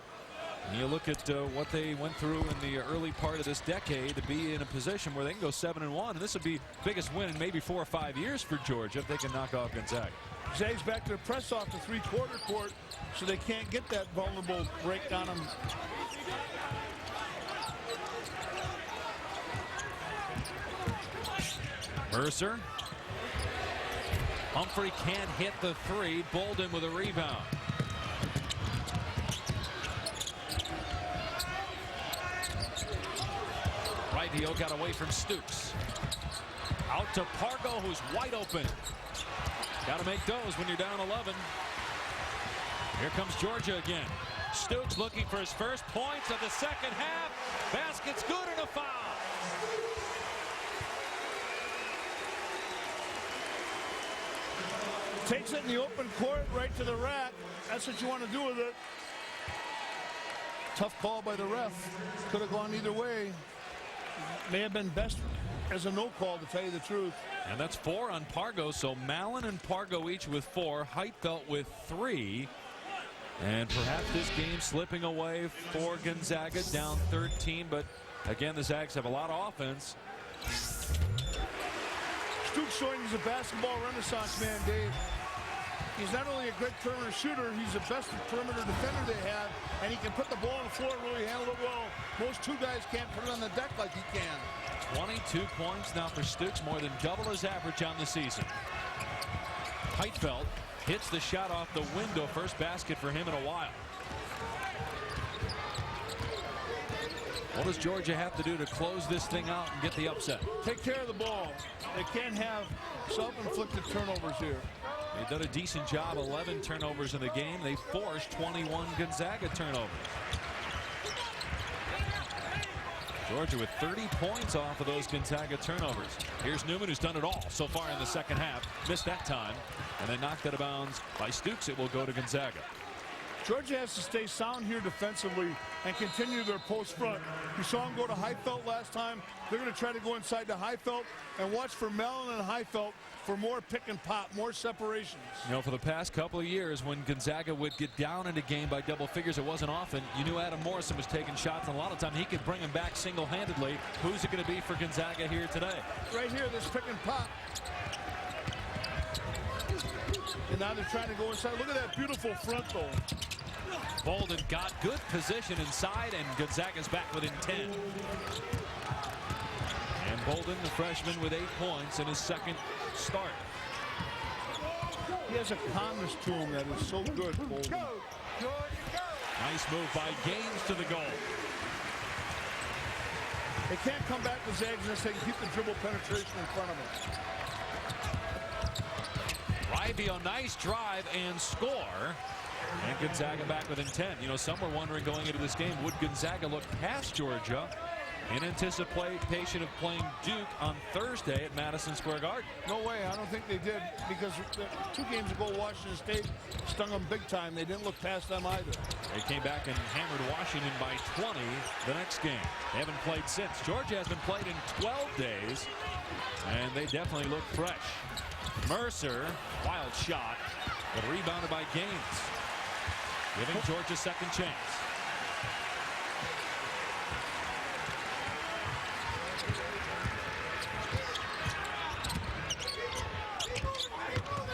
you look at what they went through in the early part of this decade to be in a position where they can go 7-1, and this would be the biggest win in maybe 4 or 5 years for Georgia if they can knock off Gonzaga. Zags back to the press off the three-quarter court, so they can't get that vulnerable break on them. Mercer. Humphrey can't hit the 3. Bolden with a rebound. Right heel got away from Stooks. Out to Pargo, who's wide open. Got to make those when you're down 11. Here comes Georgia again. Stooks looking for his first points of the second half. Basket's good and a foul. Takes it in the open court right to the rack. That's what you want to do with it. Tough call by the ref. Could have gone either way. May have been best as a no call, to tell you the truth. And that's 4 on Pargo. So Mallon and Pargo each with 4. Heitfeld with 3. And perhaps this game slipping away for Gonzaga, down 13. But again, the Zags have a lot of offense. Stooks showing he's a basketball renaissance man, Dave. He's not only a great perimeter shooter, he's the best perimeter defender they have, and he can put the ball on the floor and really handle it well. Most 2 guys can't put it on the deck like he can. 22 points now for Stooks, more than double his average on the season. Heitfeld hits the shot off the window. First basket for him in a while. What does Georgia have to do to close this thing out and get the upset? Take care of the ball. They can't have self-inflicted turnovers here. They've done a decent job. 11 turnovers in the game. They forced 21 Gonzaga turnovers. Georgia with 30 points off of those Gonzaga turnovers. Here's Newman, who's done it all so far in the second half. Missed that time. And then knocked out of bounds by Stooks. It will go to Gonzaga. Georgia has to stay sound here defensively and continue their post front. You saw him go to Heitfeld last time. They're going to try to go inside to Heitfeld and watch for Mellon and Heitfeld for more pick and pop, more separations. You know, for the past couple of years, when Gonzaga would get down in a game by double figures, it wasn't often. You knew Adam Morrison was taking shots, and a lot of time he could bring them back single-handedly. Who's it going to be for Gonzaga here today? Right here, this pick and pop. And now they're trying to go inside. Look at that beautiful front, though. Bolden got good position inside, and Gonzaga's back within 10. And Bolden, the freshman, with 8 points in his second start. He has a calmness to him that is so good. Bolden. Nice move by Gaines to the goal. They can't come back to Zags unless they can keep the dribble penetration in front of them. Rivio, nice drive and score. And Gonzaga back with intent. You know, some were wondering going into this game, would Gonzaga look past Georgia in anticipation of playing Duke on Thursday at Madison Square Garden? No way. I don't think they did, because 2 games ago Washington State stung them big time. They didn't look past them either. They came back and hammered Washington by 20 the next game. They haven't played since. Georgia has been played in 12 days, and they definitely look fresh. Mercer, wild shot, but rebounded by Gaines, giving Georgia a second chance.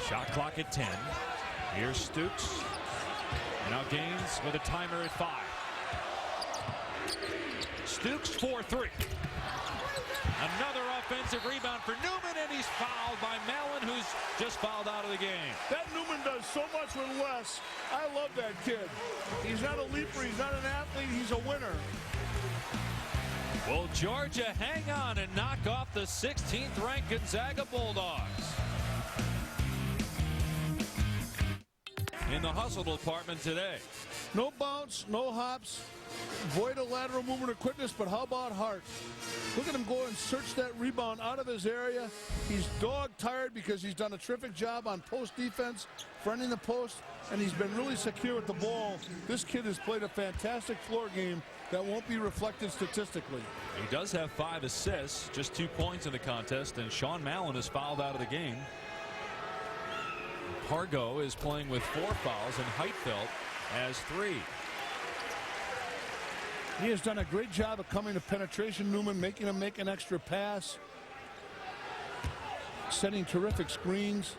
Shot clock at 10. Here's Stooks. Now Gaines with a timer at 5. Stooks 4-3. Another offensive rebound for Newman, and he's fouled by Mallon, who's just fouled out of the game. That Newman does so much with less. I love that kid. He's not a leaper. He's not an athlete. He's a winner. Will Georgia hang on and knock off the 16th ranked Gonzaga Bulldogs? In the hustle department today. No bounce, no hops, void of lateral movement or quickness, but how about heart? Look at him go and search that rebound out of his area. He's dog tired because he's done a terrific job on post defense, fronting the post, and he's been really secure with the ball. This kid has played a fantastic floor game that won't be reflected statistically. He does have 5 assists, just 2 points in the contest, and Sean Mallon is fouled out of the game. Pargo is playing with 4 fouls, and Heitfeld has 3. He has done a great job of coming to penetration, Newman, making him make an extra pass, setting terrific screens.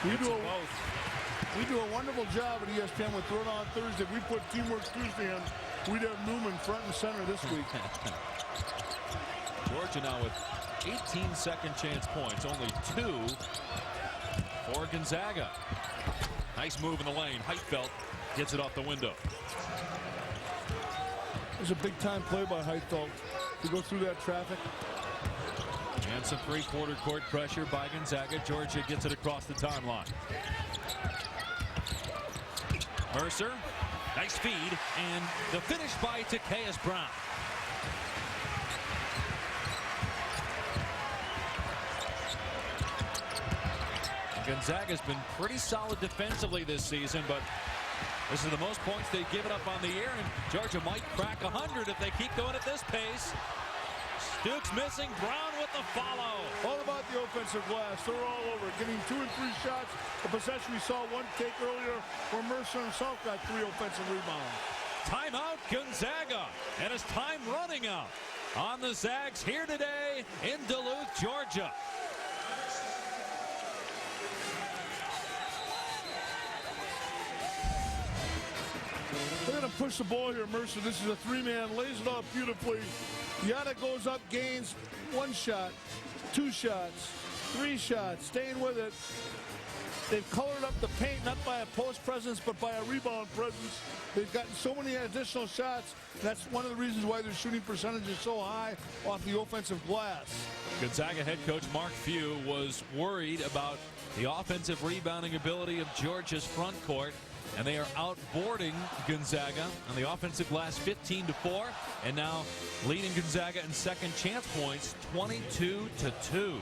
We do a wonderful job at ESPN with Throw Down Thursday. We put Teamwork Tuesday on. We'd have Newman front and center this week. Georgia now with 18 second chance points, only 2 for Gonzaga. Nice move in the lane. Heitfeld gets it off the window. It was a big time play by Heitfeld to go through that traffic. And some 3/4 court pressure by Gonzaga. Georgia gets it across the timeline. Mercer, nice feed, and the finish by Takeas Brown. Gonzaga's been pretty solid defensively this season, but this is the most points they've given up on the year, and Georgia might crack 100 if they keep going at this pace. Stooks missing, Brown with the follow. All about the offensive glass. They're all over, getting 2 and 3 shots. A possession we saw one take earlier where Mercer himself got 3 offensive rebounds. Timeout Gonzaga, and it's time running out on the Zags here today in Duluth, Georgia. They're going to push the ball here, Mercer. This is a 3-man, lays it off beautifully. Yada goes up, Gaines, 1 shot, 2 shots, 3 shots, staying with it. They've colored up the paint, not by a post presence, but by a rebound presence. They've gotten so many additional shots. That's one of the reasons why their shooting percentage is so high off the offensive glass. Gonzaga head coach Mark Few was worried about the offensive rebounding ability of Georgia's front court, and they are outboarding Gonzaga on the offensive glass 15-4, and now leading Gonzaga in second chance points 22-2.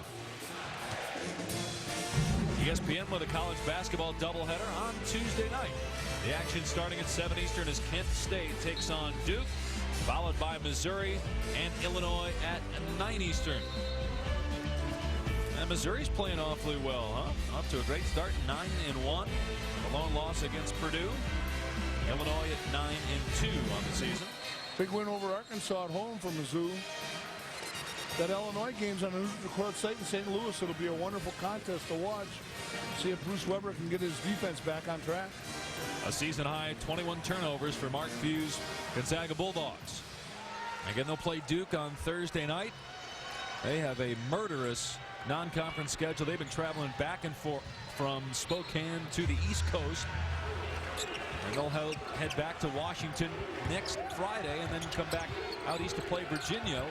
ESPN with a college basketball doubleheader on Tuesday night. The action starting at 7 Eastern as Kent State takes on Duke, followed by Missouri and Illinois at 9 Eastern. And Missouri's playing awfully well, huh? Off to a great start, 9-1. A lone loss against Purdue. Illinois at 9-2 on the season. Big win over Arkansas at home for Mizzou. That Illinois game's on the court site in St. Louis. It'll be a wonderful contest to watch. See if Bruce Weber can get his defense back on track. A season high 21 turnovers for Mark Few's Gonzaga Bulldogs. Again, they'll play Duke on Thursday night. They have a murderous non-conference schedule. They've been traveling back and forth from Spokane to the East Coast. And they'll head back to Washington next Friday and then come back out east to play Virginia.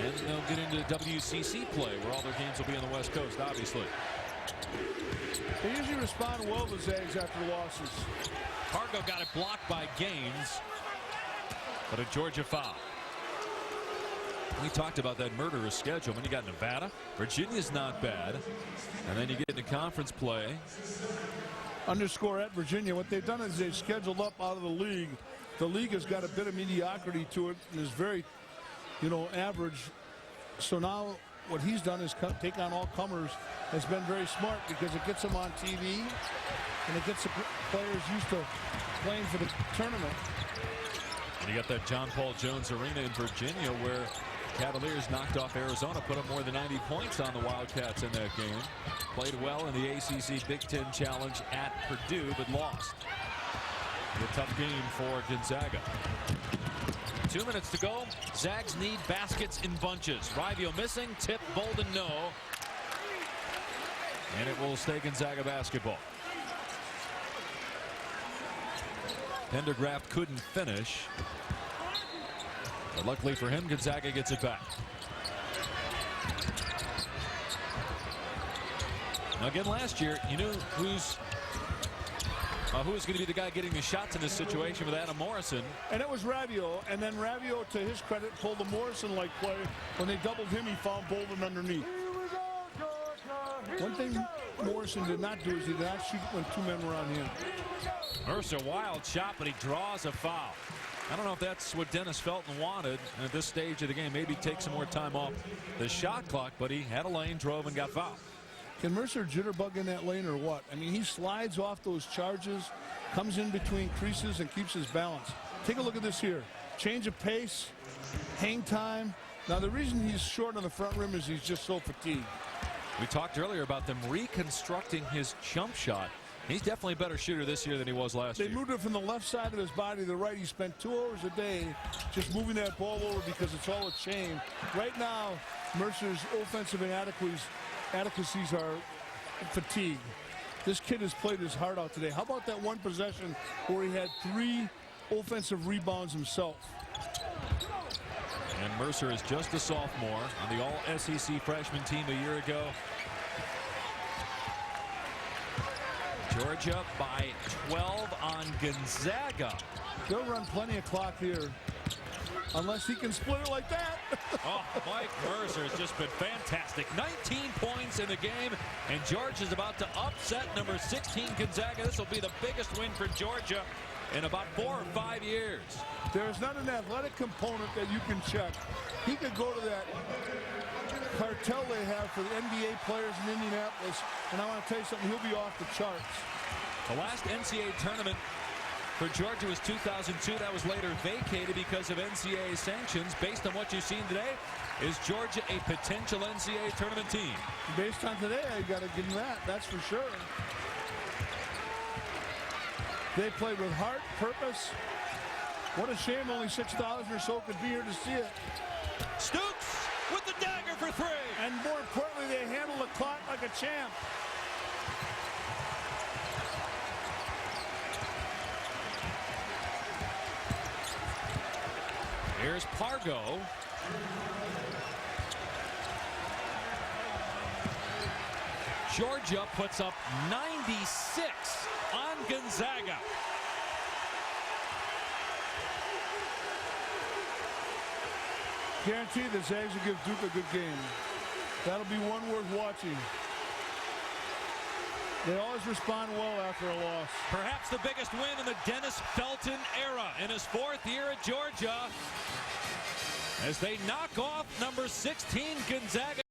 And they'll get into WCC play where all their games will be on the West Coast, obviously. They usually respond well to Zags after losses. Pargo got it blocked by Gaines, but a Georgia foul. We talked about that murderous schedule. When you got Nevada, Virginia's not bad, and then you get into conference play. Underscore at Virginia. What they've done is they've scheduled up out of the league. The league has got a bit of mediocrity to it and is very, average. So now what he's done is take on all comers. Has been very smart because it gets them on TV and it gets the players used to playing for the tournament. And you got that John Paul Jones Arena in Virginia where Cavaliers knocked off Arizona, put up more than 90 points on the Wildcats in that game. Played well in the ACC Big Ten Challenge at Purdue, but lost. A tough game for Gonzaga. 2 minutes to go. Zags need baskets in bunches. Rivio missing. Tip. Bolden no. And it will stay Gonzaga basketball. Pendergraft couldn't finish. But luckily for him, Gonzaga gets it back. Now again, last year, you knew who was going to be the guy getting the shots in this situation with Adam Morrison. And it was Rivio. And then Rivio, to his credit, pulled the Morrison-like play. When they doubled him, he found Bolden underneath. One thing Morrison did not do is he did not shoot when two men were on him. Mercer, wild shot, but he draws a foul. I don't know if that's what Dennis Felton wanted at this stage of the game. Maybe take some more time off the shot clock, but he had a lane, drove, and got fouled. Can Mercer jitterbug in that lane or what? I mean, he slides off those charges, comes in between creases, and keeps his balance. Take a look at this here. Change of pace, hang time. Now, the reason he's short on the front rim is he's just so fatigued. We talked earlier about them reconstructing his jump shot. He's definitely a better shooter this year than he was last year. They moved it from the left side of his body to the right. He spent 2 hours a day just moving that ball over because it's all a chain. Right now, Mercer's offensive inadequacies are fatigue. This kid has played his heart out today. How about that one possession where he had 3 offensive rebounds himself? And Mercer is just a sophomore on the all-SEC freshman team a year ago. Georgia by 12 on Gonzaga. They'll run plenty of clock here. Unless he can split it like that. Oh, Mike Mercer has just been fantastic. 19 points in the game, and Georgia's about to upset number 16 Gonzaga. This will be the biggest win for Georgia in about 4 or 5 years. There's not an athletic component that you can check. He could go to that cartel they have for the NBA players in Indianapolis, and I want to tell you something, he'll be off the charts. The last NCAA tournament for Georgia was 2002. That was later vacated because of NCAA sanctions. Based on what you've seen today, is Georgia a potential NCAA tournament team? Based on today, I got to give him that. That's for sure. They played with heart, purpose. What a shame only 6,000 or so could be here to see it. Stoops with the dagger for 3. And more importantly, they handle the clock like a champ. Here's Pargo. Georgia puts up 96 on Gonzaga. Guarantee the Zags will give Duke a good game. That'll be one worth watching. They always respond well after a loss. Perhaps the biggest win in the Dennis Felton era in his 4th year at Georgia, as they knock off number 16 Gonzaga.